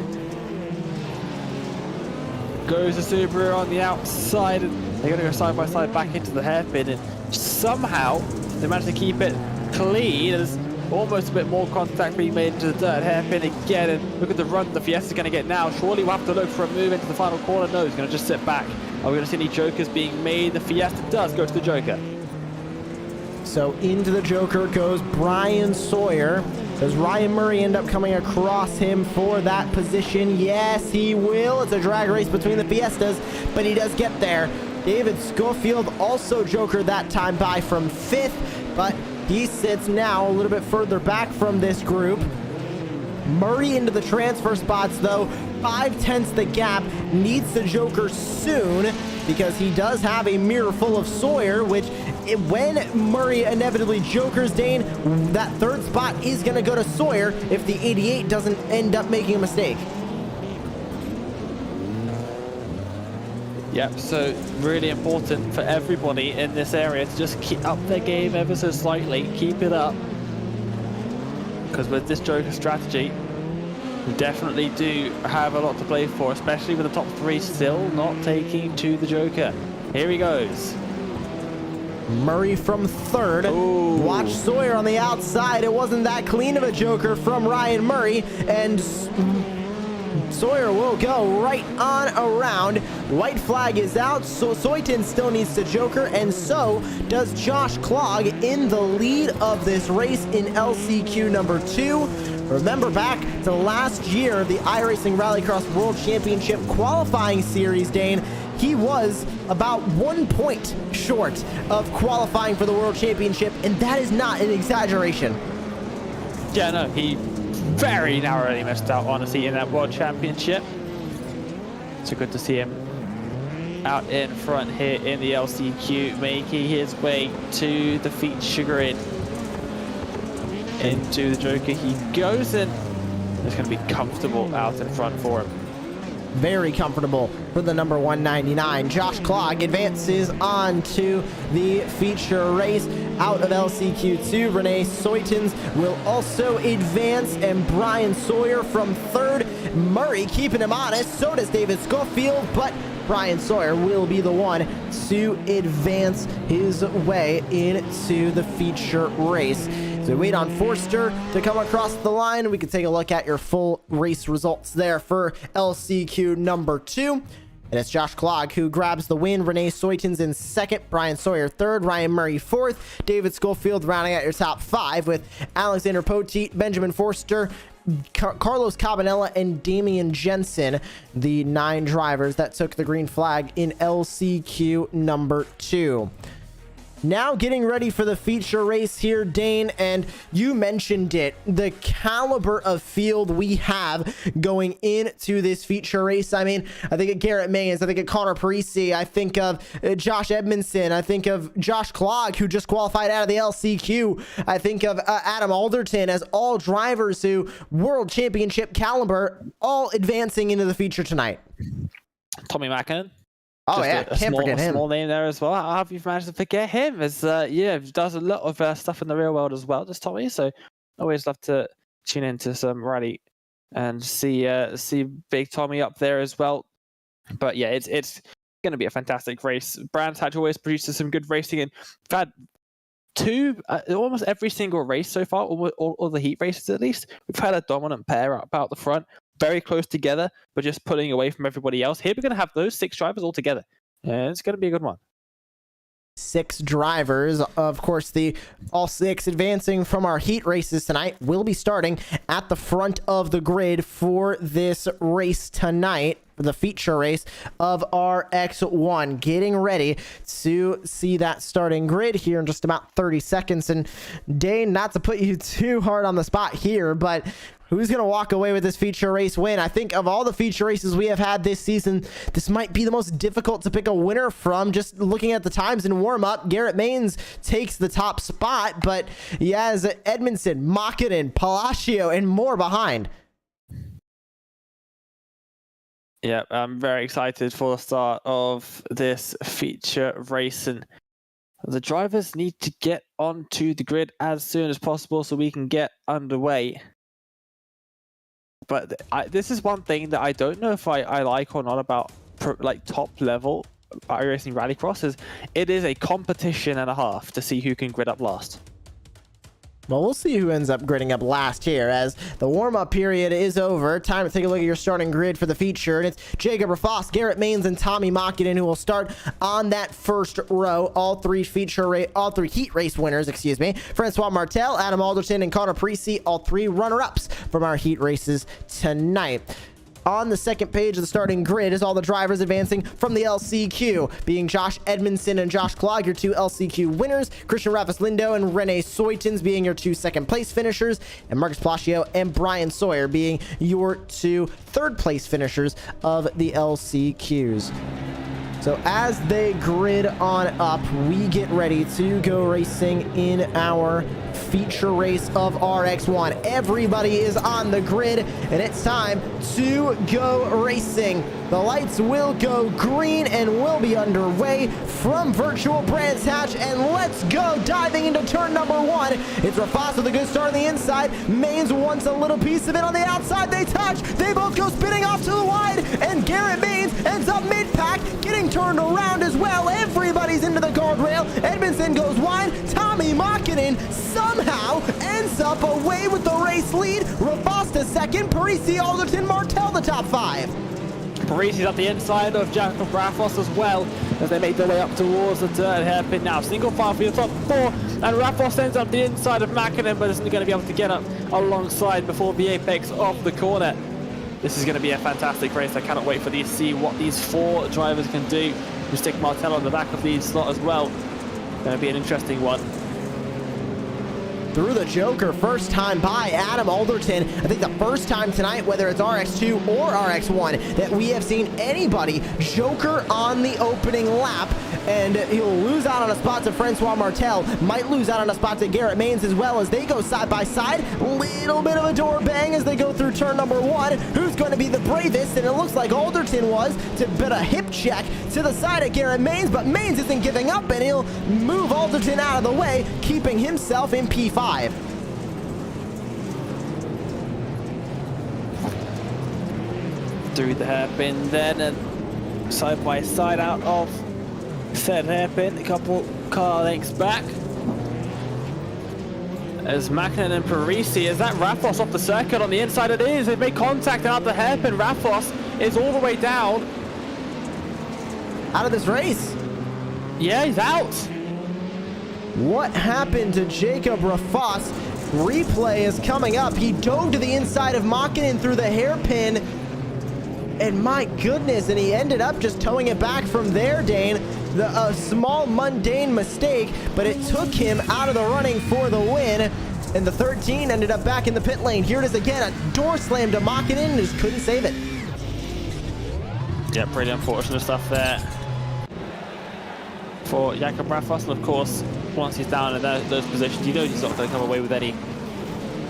Goes the Subaru on the outside. They're going to go side by side back into the hairpin, and somehow they managed to keep it clean. There's almost a bit more contact being made into the dirt hairpin again, and look at the run the Fiesta's going to get now. Surely we'll have to look for a move into the final corner. No, he's going to just sit back. Are we going to see any Jokers being made? The Fiesta does go to the Joker. So into the Joker goes Brian Sawyer. Does Ryan Murray end up coming across him for that position? Yes, he will. It's a drag race between the Fiestas, but he does get there. David Schofield also Joker that time by from 5th, but he sits now a little bit further back from this group. Murray into the transfer spots, though. 5/10 the gap. Needs the Joker soon because he does have a mirror full of Sawyer, which when Murray inevitably Jokers, Dane, that third spot is going to go to Sawyer if the 88 doesn't end up making a mistake. Yep, so really important for everybody in this area to just keep up their game ever so slightly. Keep it up. Because with this Joker strategy, we definitely do have a lot to play for, especially with the top 3 still not taking to the Joker. Here he goes. Murray from 3rd. Ooh. Watch Sawyer on the outside. It wasn't that clean of a Joker from Ryan Murray, and Sawyer will go right on around. White flag is out, so Soyton still needs to Joker, and so does Josh Clogg in the lead of this race in LCQ number 2. Remember back to last year, the iRacing Rallycross World Championship qualifying series, Dane, he was about 1 point short of qualifying for the World Championship, and that is not an exaggeration. Yeah, no, he very narrowly missed out, honestly, in that World Championship. So good to see him out in front here in the LCQ, making his way to the feature grid. Into the Joker he goes, and it's going to be comfortable out in front for him. Very comfortable for the number 199. Josh Clogg advances on to the feature race out of LCQ2. Renee Soytons will also advance, and Brian Sawyer from 3rd. Murray keeping him honest. So does David Schofield, but Brian Sawyer will be the one to advance his way into the feature race. So we wait on Forster to come across the line. We can take a look at your full race results there for LCQ number 2. And it's Josh Clogg who grabs the win. Renee Soytons in 2nd, Brian Sawyer 3rd, Ryan Murray 4th, David Schofield rounding out your top 5 with Alexander Poteet, Benjamin Forster, Carlos Cabanella, and Damian Jensen, the 9 drivers that took the green flag in LCQ number 2. Now getting ready for the feature race here, Dane, and you mentioned it, the caliber of field we have going into this feature race. I mean, I think of Garrett Mayes, I think of Connor Parisi, I think of Josh Edmondson, I think of Josh Clogg, who just qualified out of the LCQ, I think of Adam Alderton, as all drivers who world championship caliber, all advancing into the feature tonight. Tommy Mackin. Oh, yeah, can't forget him. Small name there as well. How have you managed to forget him? As yeah, does a lot of stuff in the real world as well, just Tommy. So always love to tune into some rally and see Big Tommy up there as well. But yeah, it's going to be a fantastic race. Brands Hatch always produces some good racing, and we've had almost every single race so far, all the heat races at least. We've had a dominant pair up out the front. Very close together, but just pulling away from everybody else. Here we're going to have those 6 drivers all together. And it's going to be a good one. 6 drivers, of course, all 6 advancing from our heat races tonight will be starting at the front of the grid for this race tonight, the feature race of RX1. Getting ready to see that starting grid here in just about 30 seconds. And Dane, not to put you too hard on the spot here, but Who's going to walk away with this feature race win? I think of all the feature races we have had this season, this might be the most difficult to pick a winner from. Just looking at the times in warm-up, Garrett Maines takes the top spot, but he has Edmondson, Makinen, Palacio, and more behind. Yeah, I'm very excited for the start of this feature racing. The drivers need to get onto the grid as soon as possible so we can get underway. But this is one thing that I don't know if I like or not about like top level iRacing Rallycross is it is a competition and a half to see who can grid up last. Well, we'll see who ends up gridding up last here as the warm-up period is over. Time to take a look at your starting grid for the feature. And it's Jacob Rafoss, Garrett Maines, and Tommy Makinen who will start on that first row. All three heat race winners, excuse me. Francois Martel, Adam Alderton, and Connor Parisi, all three runner-ups from our heat races tonight. On the second page of the starting grid is all the drivers advancing from the LCQ, being Josh Edmondson and Josh Klog, your two LCQ winners, Christian Rafis Lindo and Rene Soitens being your two second place finishers, and Marcus Palacio and Brian Sawyer being your two third place finishers of the LCQs. So as they grid on up, we get ready to go racing in our feature race of RX1. Everybody is on the grid, and it's time to go racing. The lights will go green and we'll be underway from Virtual Brands Hatch, and let's go diving into turn number one. It's Rafoss with a good start on the inside. Maines wants a little piece of it on the outside. They touch. They both go spinning off to the wide, and Garrett Maines ends up mid-pack, getting turned around as well. Everybody's into the guardrail. Edmondson goes wide. Tommy Makinen somehow ends up away with the race lead. Rafoss to second. Parisi, Alderton, Martel the top five. Parisi's at the inside of Jacob Rafoss as well as they make their way up towards the dirt hairpin now. Single file for the top four, and Rafoss ends up the inside of Makinen, but isn't going to be able to get up alongside before the apex of the corner. This is going to be a fantastic race. I cannot wait for these to see what these four drivers can do. We stick Martel on the back of the slot as well. Going to be an interesting one. Through the Joker, first time by Adam Alderton. I think the first time tonight, whether it's RX2 or RX1, that we have seen anybody Joker on the opening lap. And he'll lose out on a spot to Francois Martel. Might lose out on a spot to Garrett Maines as well as they go side by side. Little bit of a door bang as they go through turn number one. Who's going to be the bravest? And it looks like Alderton was to bit a hip check to the side of Garrett Maines, but Maines isn't giving up, and he'll move Alderton out of the way, keeping himself in P5. Through the hairpin then, and side by side out of third hairpin, a couple car lengths back. As Makinen and Parisi, is that Rafoss off the circuit on the inside? It is. They've made contact out the hairpin. Rafoss is all the way down. Out of this race. Yeah, he's out. What happened to Jacob Rafoss? Replay is coming up. He dove to the inside of Makinen through the hairpin. And my goodness, and he ended up just towing it back from there, Dane. A small mundane mistake, but it took him out of the running for the win. And the 13 ended up back in the pit lane. Here it is again, a door slam to Makinen and just couldn't save it. Yeah, pretty unfortunate stuff there for Jakob Rafoss. And of course, once he's down in those positions, you know he's not going to come away with any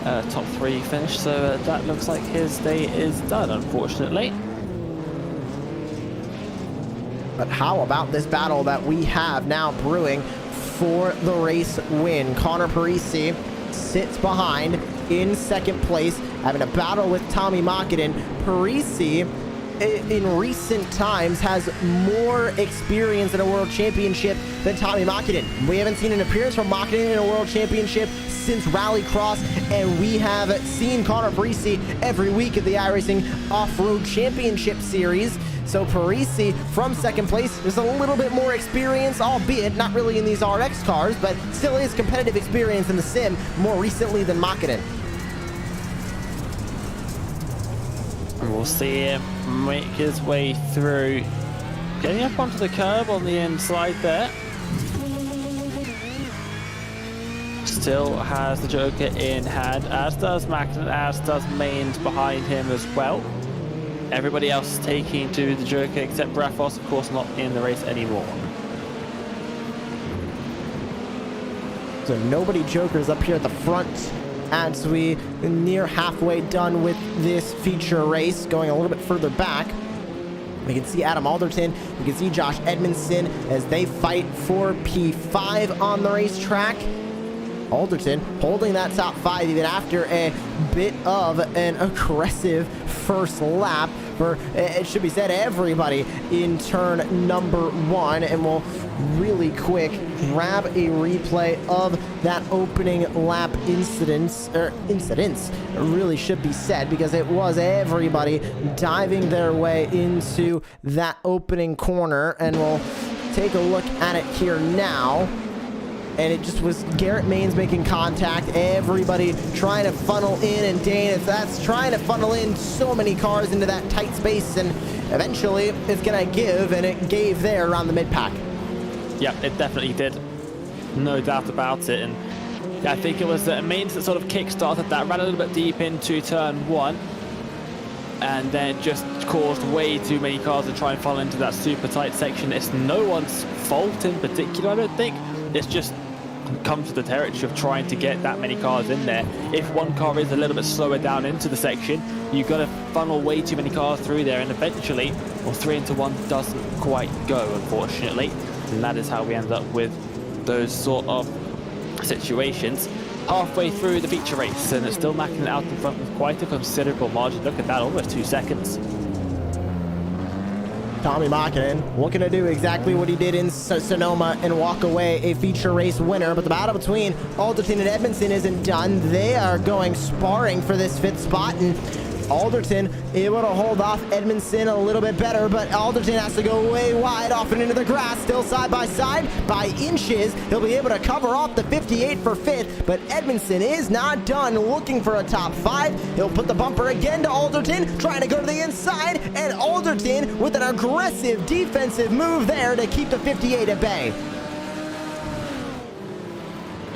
top three finish. So that looks like his day is done, unfortunately. But how about this battle that we have now brewing for the race win? Connor Parisi sits behind in second place, having a battle with Tommy Makinen. Parisi, in recent times, has more experience in a world championship than Tommy Makinen. We haven't seen an appearance from Makinen in a world championship since Rallycross, and we have seen Connor Parisi every week at the iRacing Off-Road Championship Series. So Parisi from second place, just a little bit more experience, albeit not really in these RX cars, but still is competitive experience in the sim more recently than Makinen. We'll see him make his way through, getting up onto the curb on the inside there. still has the Joker in hand, as does Macklin, as does Mains behind him as well. Everybody else is taking to the Joker except Brafos, of course, not in the race anymore. So nobody Jokers up here at the front as we near halfway done with this feature race, going a little bit further back. We can see Adam Alderton, we can see Josh Edmondson as they fight for P5 on the racetrack. Alderton holding that top 5 even after a bit of an aggressive first lap for, it should be said, everybody in turn number 1. And we'll really quick grab a replay of that opening lap incidents really should be said, because it was everybody diving their way into that opening corner. And we'll take a look at it here now. And it just was Garrett Mains making contact, everybody trying to funnel in, and Dane, that's trying to funnel in so many cars into that tight space, and eventually it's gonna give, and it gave there around the mid-pack. Yep, it definitely did. No doubt about it. And I think it was Mains that sort of kick-started that, ran a little bit deep into turn 1, and then just caused way too many cars to try and funnel into that super tight section. It's no one's fault in particular, I don't think. It's just comes to the territory of trying to get that many cars in there. If one car is a little bit slower down into the section, you've got to funnel way too many cars through there, and eventually, well, 3 into 1 doesn't quite go, unfortunately. And that is how we end up with those sort of situations. Halfway through the feature race, and it's still knocking it out in front with quite a considerable margin. Look at that, almost 2 seconds. Tommy Makinen looking to do exactly what he did in Sonoma and walk away a feature race winner. But the battle between Alderton and Edmondson isn't done. They are going sparring for this 5th spot, and Alderton able to hold off Edmondson a little bit better, but Alderton has to go way wide off and into the grass, still side by side by inches. He'll be able to cover off the 58 for 5th, but Edmondson is not done looking for a top 5. He'll put the bumper again to Alderton, trying to go to the inside, and Alderton with an aggressive defensive move there to keep the 58 at bay.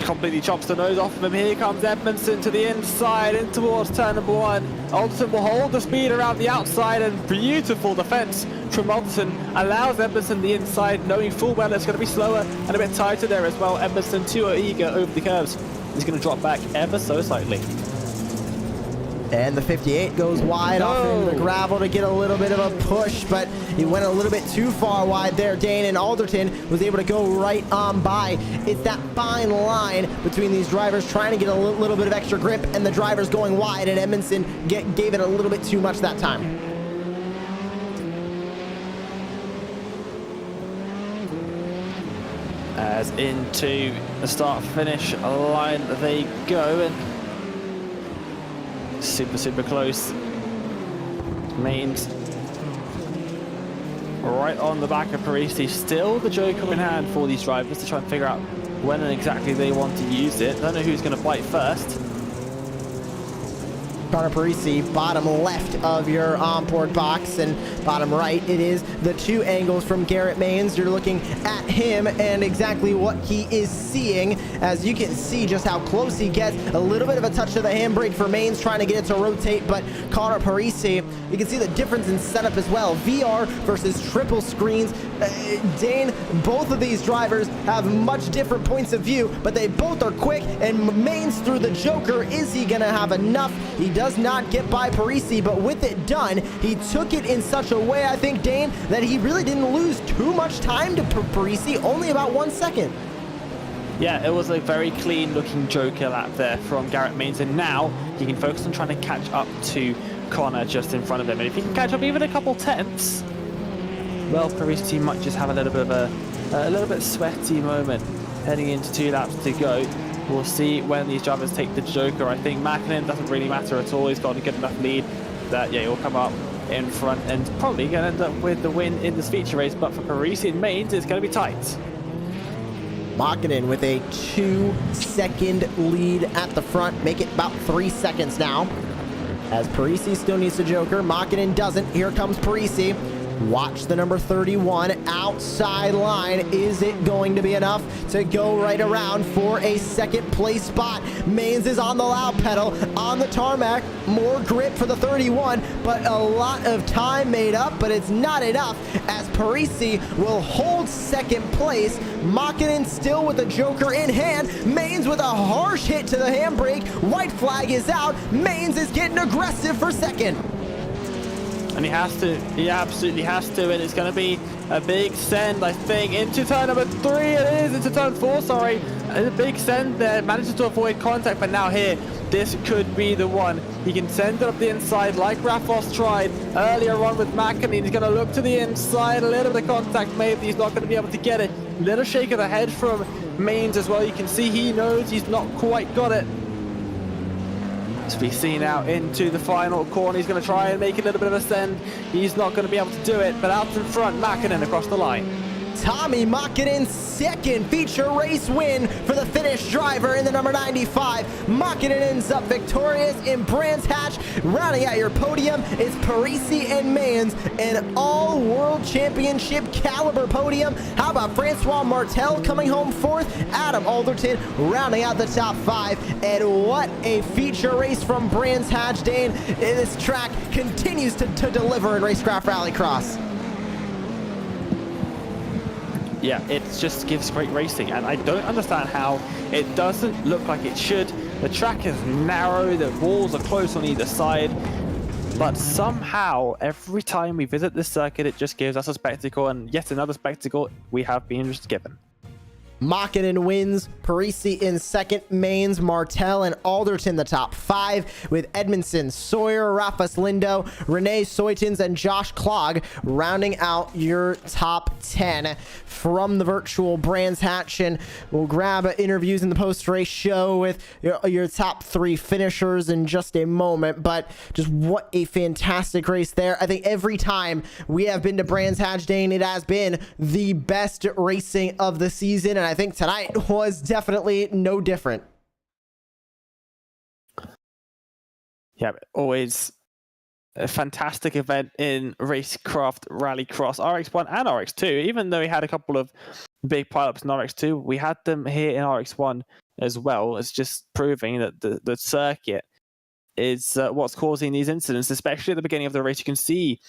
Completely chops the nose off of him. Here comes Edmondson to the inside in towards turn number 1. Alderton will hold the speed around the outside, and beautiful defense from Alderton allows Edmondson the inside, knowing full well it's going to be slower and a bit tighter there as well. Edmondson too eager over the curves. He's going to drop back ever so slightly. And the 58 goes wide off into the gravel to get a little bit of a push, but he went a little bit too far wide there, Dane, and Alderton was able to go right on by. It's that fine line between these drivers trying to get a little bit of extra grip, and the drivers going wide, and Edmondson gave it a little bit too much that time. As into the start-finish line they go, and super close. Mains right on the back of Parisi. Still the Joker in hand for these drivers to try and figure out when and exactly they want to use it. Don't know who's going to bite first. Connor Parisi, bottom left of your onboard box, and bottom right, it is the 2 angles from Garrett Mains. You're looking at him and exactly what he is seeing, as you can see just how close he gets. A little bit of a touch of the handbrake for Mains, trying to get it to rotate, but Connor Parisi, you can see the difference in setup as well. VR versus triple screens. Dane, both of these drivers have much different points of view, but they both are quick, and Mains through the Joker. Is he gonna have enough? He does not get by Parisi, but with it done, he took it in such a way, I think, Dane, that he really didn't lose too much time to Parisi, only about 1 second. Yeah, it was a very clean looking Joker lap there from Garrett Mains, and now he can focus on trying to catch up to Connor just in front of him. And if he can catch up even a couple tenths, well, Parisi might just have a little bit of a little bit sweaty moment heading into 2 laps to go. We'll see when these drivers take the Joker. I think Macklin doesn't really matter at all. He's got a good enough lead that, yeah, he'll come up in front and probably going to end up with the win in this feature race. But for Parisi and Mains, it's going to be tight. Makinen with a 2-second lead at the front, make it about 3 seconds now. As Parisi still needs the Joker, Makinen doesn't. Here comes Parisi. Watch the number 31 outside line. Is it going to be enough to go right around for a second place spot? Mains is on the loud pedal, on the tarmac. More grip for the 31, but a lot of time made up, but it's not enough as Parisi will hold second place. Makinen still with the Joker in hand. Mains with a harsh hit to the handbrake. White flag is out. Mains is getting aggressive for second. And he has to, he absolutely has to, and it's going to be a big send, I think, into turn number 3. It is into turn 4, sorry. A big send there, manages to avoid contact, but now here, this could be the one. He can send it up the inside like Rafos tried earlier on with Makinen. He's going to look to the inside, a little bit of contact made, but he's not going to be able to get it. Little shake of the head from Mains as well. You can see he knows he's not quite got it. To be seen out into the final corner. He's going to try and make a little bit of a send. He's not going to be able to do it, but out in front, Makinen across the line. Tommy Makinen's second feature race win for the Finnish driver in the number 95. Makinen ends up victorious in Brands Hatch. Rounding out your podium is Parisi and Mains, an all-world championship caliber podium. How about Francois Martel coming home fourth? Adam Alderton rounding out the top 5. And what a feature race from Brands Hatch, Dane. This track continues to deliver in Racecraft Rallycross. Yeah, it just gives great racing, and I don't understand how it doesn't look like it should. The track is narrow, the walls are close on either side, but somehow every time we visit this circuit, it just gives us a spectacle, and yet another spectacle we have been just given. Makinen wins, Parisi in second, Mains, Martel, and Alderton the top 5, with Edmondson, Sawyer, Rafas Lindo, Renee Soitens, and Josh Klog rounding out your top 10 from the virtual Brands Hatch. And we'll grab interviews in the post-race show with your top 3 finishers in just a moment. But just what a fantastic race there. I think every time we have been to Brands Hatch, Dane, it has been the best racing of the season, and I think tonight was definitely no different. Yeah, always a fantastic event in Racecraft Rallycross, RX1 and RX2. Even though we had a couple of big pileups in RX2, we had them here in RX1 as well. It's just proving that the circuit is what's causing these incidents, especially at the beginning of the race. You can see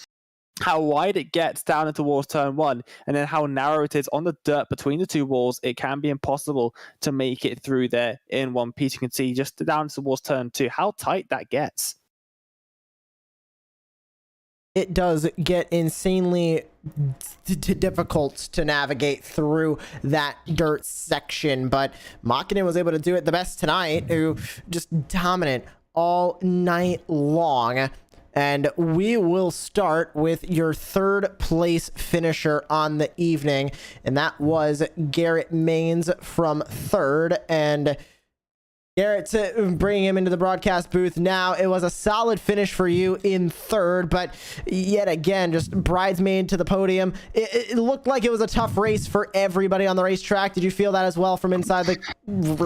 how wide it gets down towards turn 1, and then how narrow it is on the dirt between the 2 walls. It can be impossible to make it through there in one piece. You can see just down towards turn 2 how tight that gets. It does get insanely difficult to navigate through that dirt section, but Makinen was able to do it the best tonight, who just dominant all night long. And we will start with your third place finisher on the evening, and that was Garrett Mains from third. And Garrett, bringing him into the broadcast booth now, it was a solid finish for you in third, but yet again, just bridesmaid to the podium. It looked like it was a tough race for everybody on the racetrack. Did you feel that as well from inside the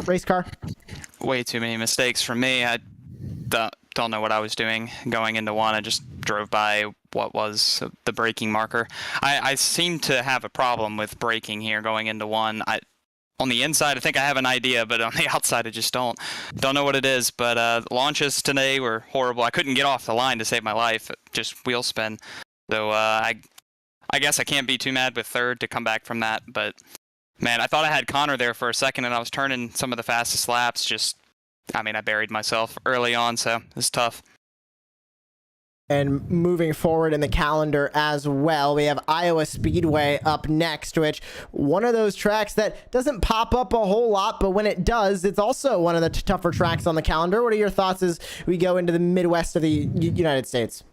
race car? Way too many mistakes from me. I don't know what I was doing going into one. I just drove by what was the braking marker. I seem to have a problem with braking here going into one. On the inside, I think I have an idea, but on the outside, I just don't know what it is. But launches today were horrible. I couldn't get off the line to save my life. Just wheel spin. So I guess I can't be too mad with third to come back from that. But man, I thought I had Connor there for a second, and I was turning some of the fastest laps. I buried myself early on, so it's tough. And moving forward in the calendar as well, we have Iowa Speedway up next, which one of those tracks that doesn't pop up a whole lot, but when it does, it's also one of the tougher tracks on the calendar. What are your thoughts as we go into the Midwest of the United States?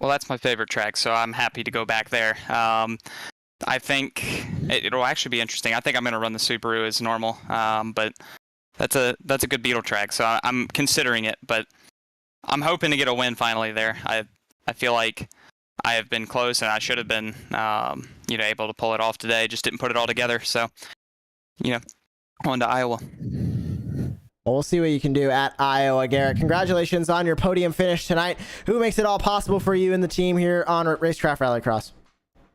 Well, that's my favorite track, so I'm happy to go back there. I think it'll actually be interesting. I think I'm going to run the Subaru as normal, but that's a good Beetle track, so I'm considering it, but I'm hoping to get a win finally there. I feel like I have been close, and I should have been able to pull it off today. Just didn't put it all together, so on to Iowa. Well, we'll see what you can do at Iowa, Garrett. Congratulations on your podium finish tonight. Who makes it all possible for you and the team here on Racecraft Rallycross?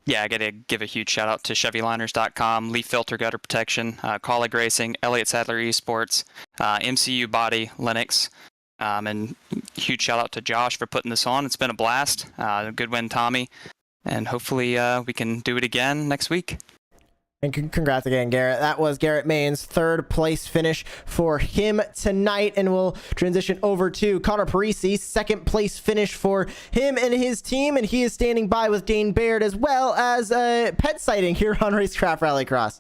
Yeah, I got to give a huge shout out to ChevyLiners.com, Leaf Filter Gutter Protection, Colleague Racing, Elliott Sadler Esports, MCU Body, Linux, and huge shout out to Josh for putting this on. It's been a blast. Good win, Tommy, and hopefully we can do it again next week. And congrats again, Garrett. That was Garrett Main's third place finish for him tonight. And we'll transition over to Connor Parisi, second place finish for him and his team. And he is standing by with Dane Baird as well as a pet sighting here on Racecraft Rallycross.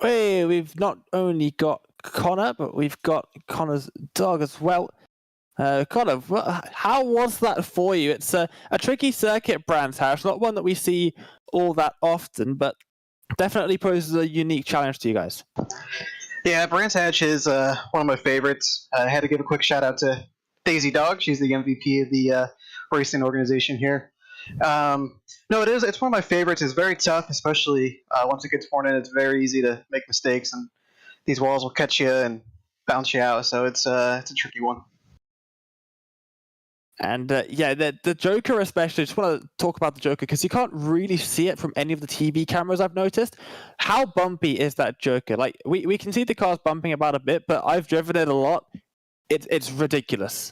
Hey, we've not only got Connor, but we've got Connor's dog as well. Connor, how was that for you? It's a tricky circuit, Brands Hatch, not one that we see all that often, but definitely poses a unique challenge to you guys. Yeah, Brands Hatch is one of my favorites. I had to give a quick shout out to Daisy Dog. She's the MVP of the racing organization here. No, it's one of my favorites. It's very tough, especially once it gets worn in. It's very easy to make mistakes, and these walls will catch you and bounce you out. So it's a tricky one. And yeah, the Joker especially, I just want to talk about the Joker because you can't really see it from any of the TV cameras I've noticed. How bumpy is that Joker? Like, we can see the cars bumping about a bit, but I've driven it a lot. It's ridiculous.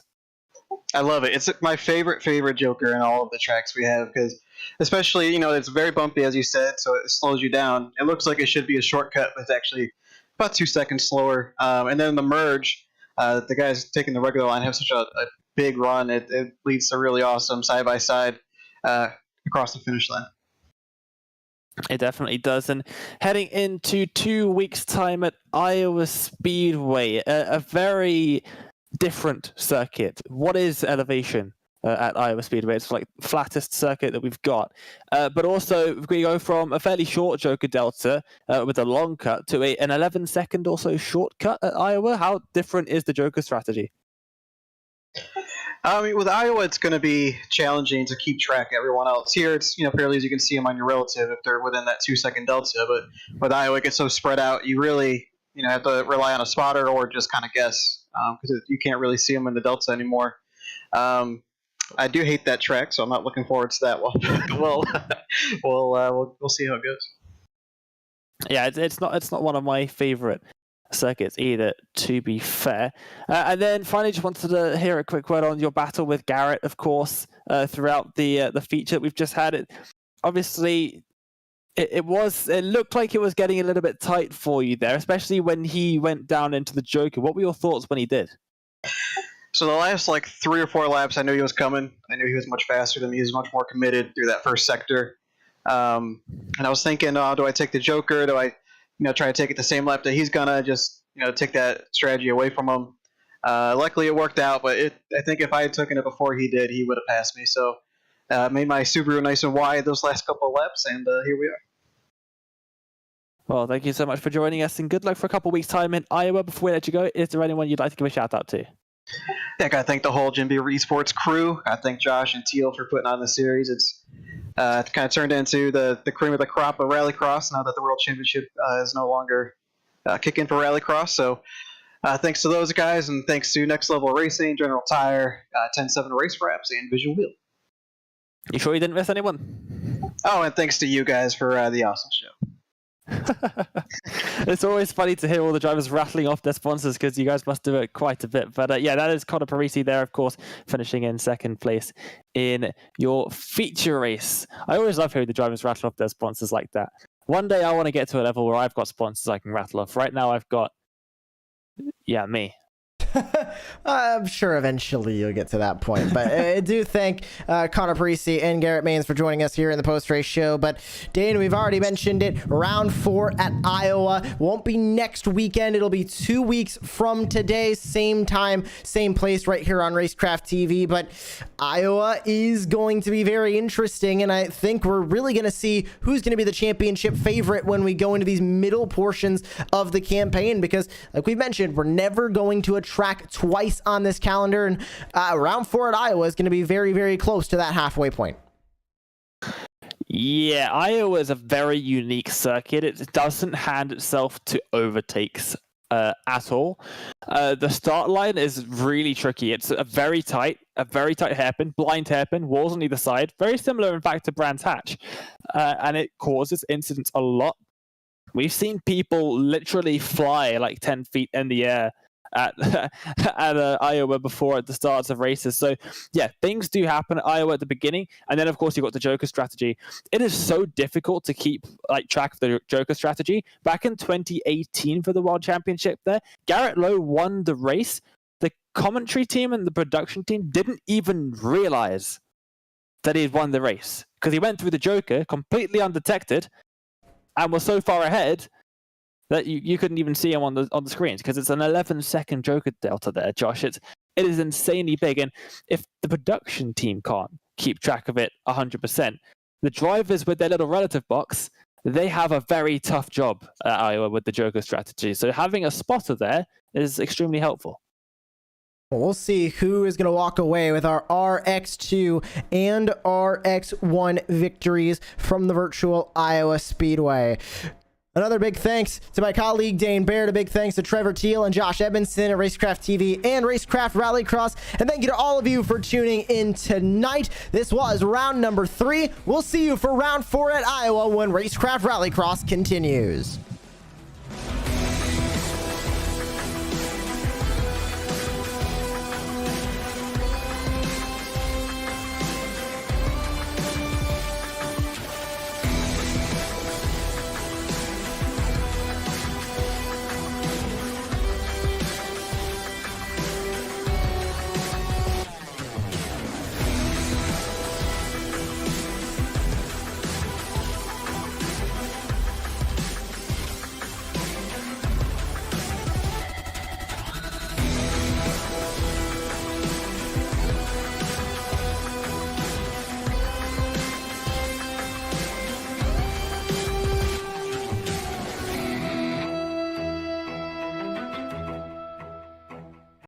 I love it. It's my favorite Joker in all of the tracks we have because especially, it's very bumpy, as you said, so it slows you down. It looks like it should be a shortcut, but it's actually about 2 seconds slower. And then the merge, the guys taking the regular line have such a big run. It leads to really awesome side-by-side across the finish line. It definitely does. And heading into 2 weeks' time at Iowa Speedway, a very different circuit. What is elevation at Iowa Speedway? It's like the flattest circuit that we've got. But also, we go from a fairly short Joker Delta with a long cut to an 11-second or so shortcut at Iowa. How different is the Joker strategy? With Iowa, it's going to be challenging to keep track of everyone else. Here, it's fairly easy. You can see them on your relative if they're within that 2-second delta. But with Iowa, it gets so spread out. You really have to rely on a spotter or just kind of guess because you can't really see them in the delta anymore. I do hate that track, so I'm not looking forward to that one. We'll see how it goes. Yeah, it's not one of my favorite circuits either, to be fair. And then finally, just wanted to hear a quick word on your battle with Garrett, of course, throughout the feature that we've just had. It obviously it looked like it was getting a little bit tight for you there, especially when he went down into the Joker. What were your thoughts when he did? So the last 3 or 4 laps, I knew he was coming. I knew he was much faster than me. He was much more committed through that first sector. And I was thinking, do I take the Joker? Do I try to take it the same lap that he's gonna just take that strategy away from him. Luckily, it worked out, but I think if I had taken it before he did, he would have passed me. So made my Subaru nice and wide those last couple of laps, and here we are. Well, thank you so much for joining us, and good luck for a couple of weeks' time in Iowa. Before we let you go, is there anyone you'd like to give a shout out to? Yeah, I gotta thank the whole Jim Beaver Esports crew. I thank Josh and Teal for putting on the series. It's kind of turned into the cream of the crop of Rallycross now that the World Championship is no longer kicking for Rallycross. So thanks to those guys, and thanks to Next Level Racing, General Tire, 10-7 Race Wraps, and Visual Wheel. You sure you didn't miss anyone? Oh, and thanks to you guys for the awesome show. It's always funny to hear all the drivers rattling off their sponsors because you guys must do it quite a bit. But yeah, that is Connor Parisi there, of course, finishing in second place in your feature race. I always love hearing the drivers rattle off their sponsors like that. One day I want to get to a level where I've got sponsors I can rattle off. Right now I've got, me. I'm sure eventually you'll get to that point, but I do thank Connor Parisi and Garrett Mains for joining us here in the post-race show. But Dane, we've already mentioned it, round 4 at Iowa won't be next weekend. It'll be 2 weeks from today, same time, same place, right here on Racecraft TV. But Iowa is going to be very interesting, and I think we're really going to see who's going to be the championship favorite when we go into these middle portions of the campaign, because like we've mentioned, we're never going to a track twice on this calendar, and round 4 at Iowa is going to be very, very close to that halfway point. Yeah, Iowa is a very unique circuit. It doesn't hand itself to overtakes at all. The start line is really tricky. It's a very tight hairpin, blind hairpin, walls on either side. Very similar, in fact, to Brands Hatch. And it causes incidents a lot. We've seen people literally fly like 10 feet in the air at Iowa before at the starts of races. So yeah, things do happen at Iowa at the beginning, and then of course you've got the Joker strategy. It is so difficult to keep track of the Joker strategy. Back in 2018 for the World Championship there, Garrett Lowe won the race. The commentary team and the production team didn't even realize that he had won the race because he went through the Joker completely undetected and was so far ahead that you couldn't even see him on the screens because it's an 11-second Joker delta there, Josh. It is insanely big, and if the production team can't keep track of it 100%, the drivers with their little relative box, they have a very tough job at Iowa with the Joker strategy. So having a spotter there is extremely helpful. We'll see who is going to walk away with our RX2 and RX1 victories from the virtual Iowa Speedway. Another big thanks to my colleague Dane Baird. A big thanks to Trevor Teal and Josh Edmondson at Racecraft TV and Racecraft Rallycross. And thank you to all of you for tuning in tonight. This was round number 3. We'll see you for round 4 at Iowa when Racecraft Rallycross continues.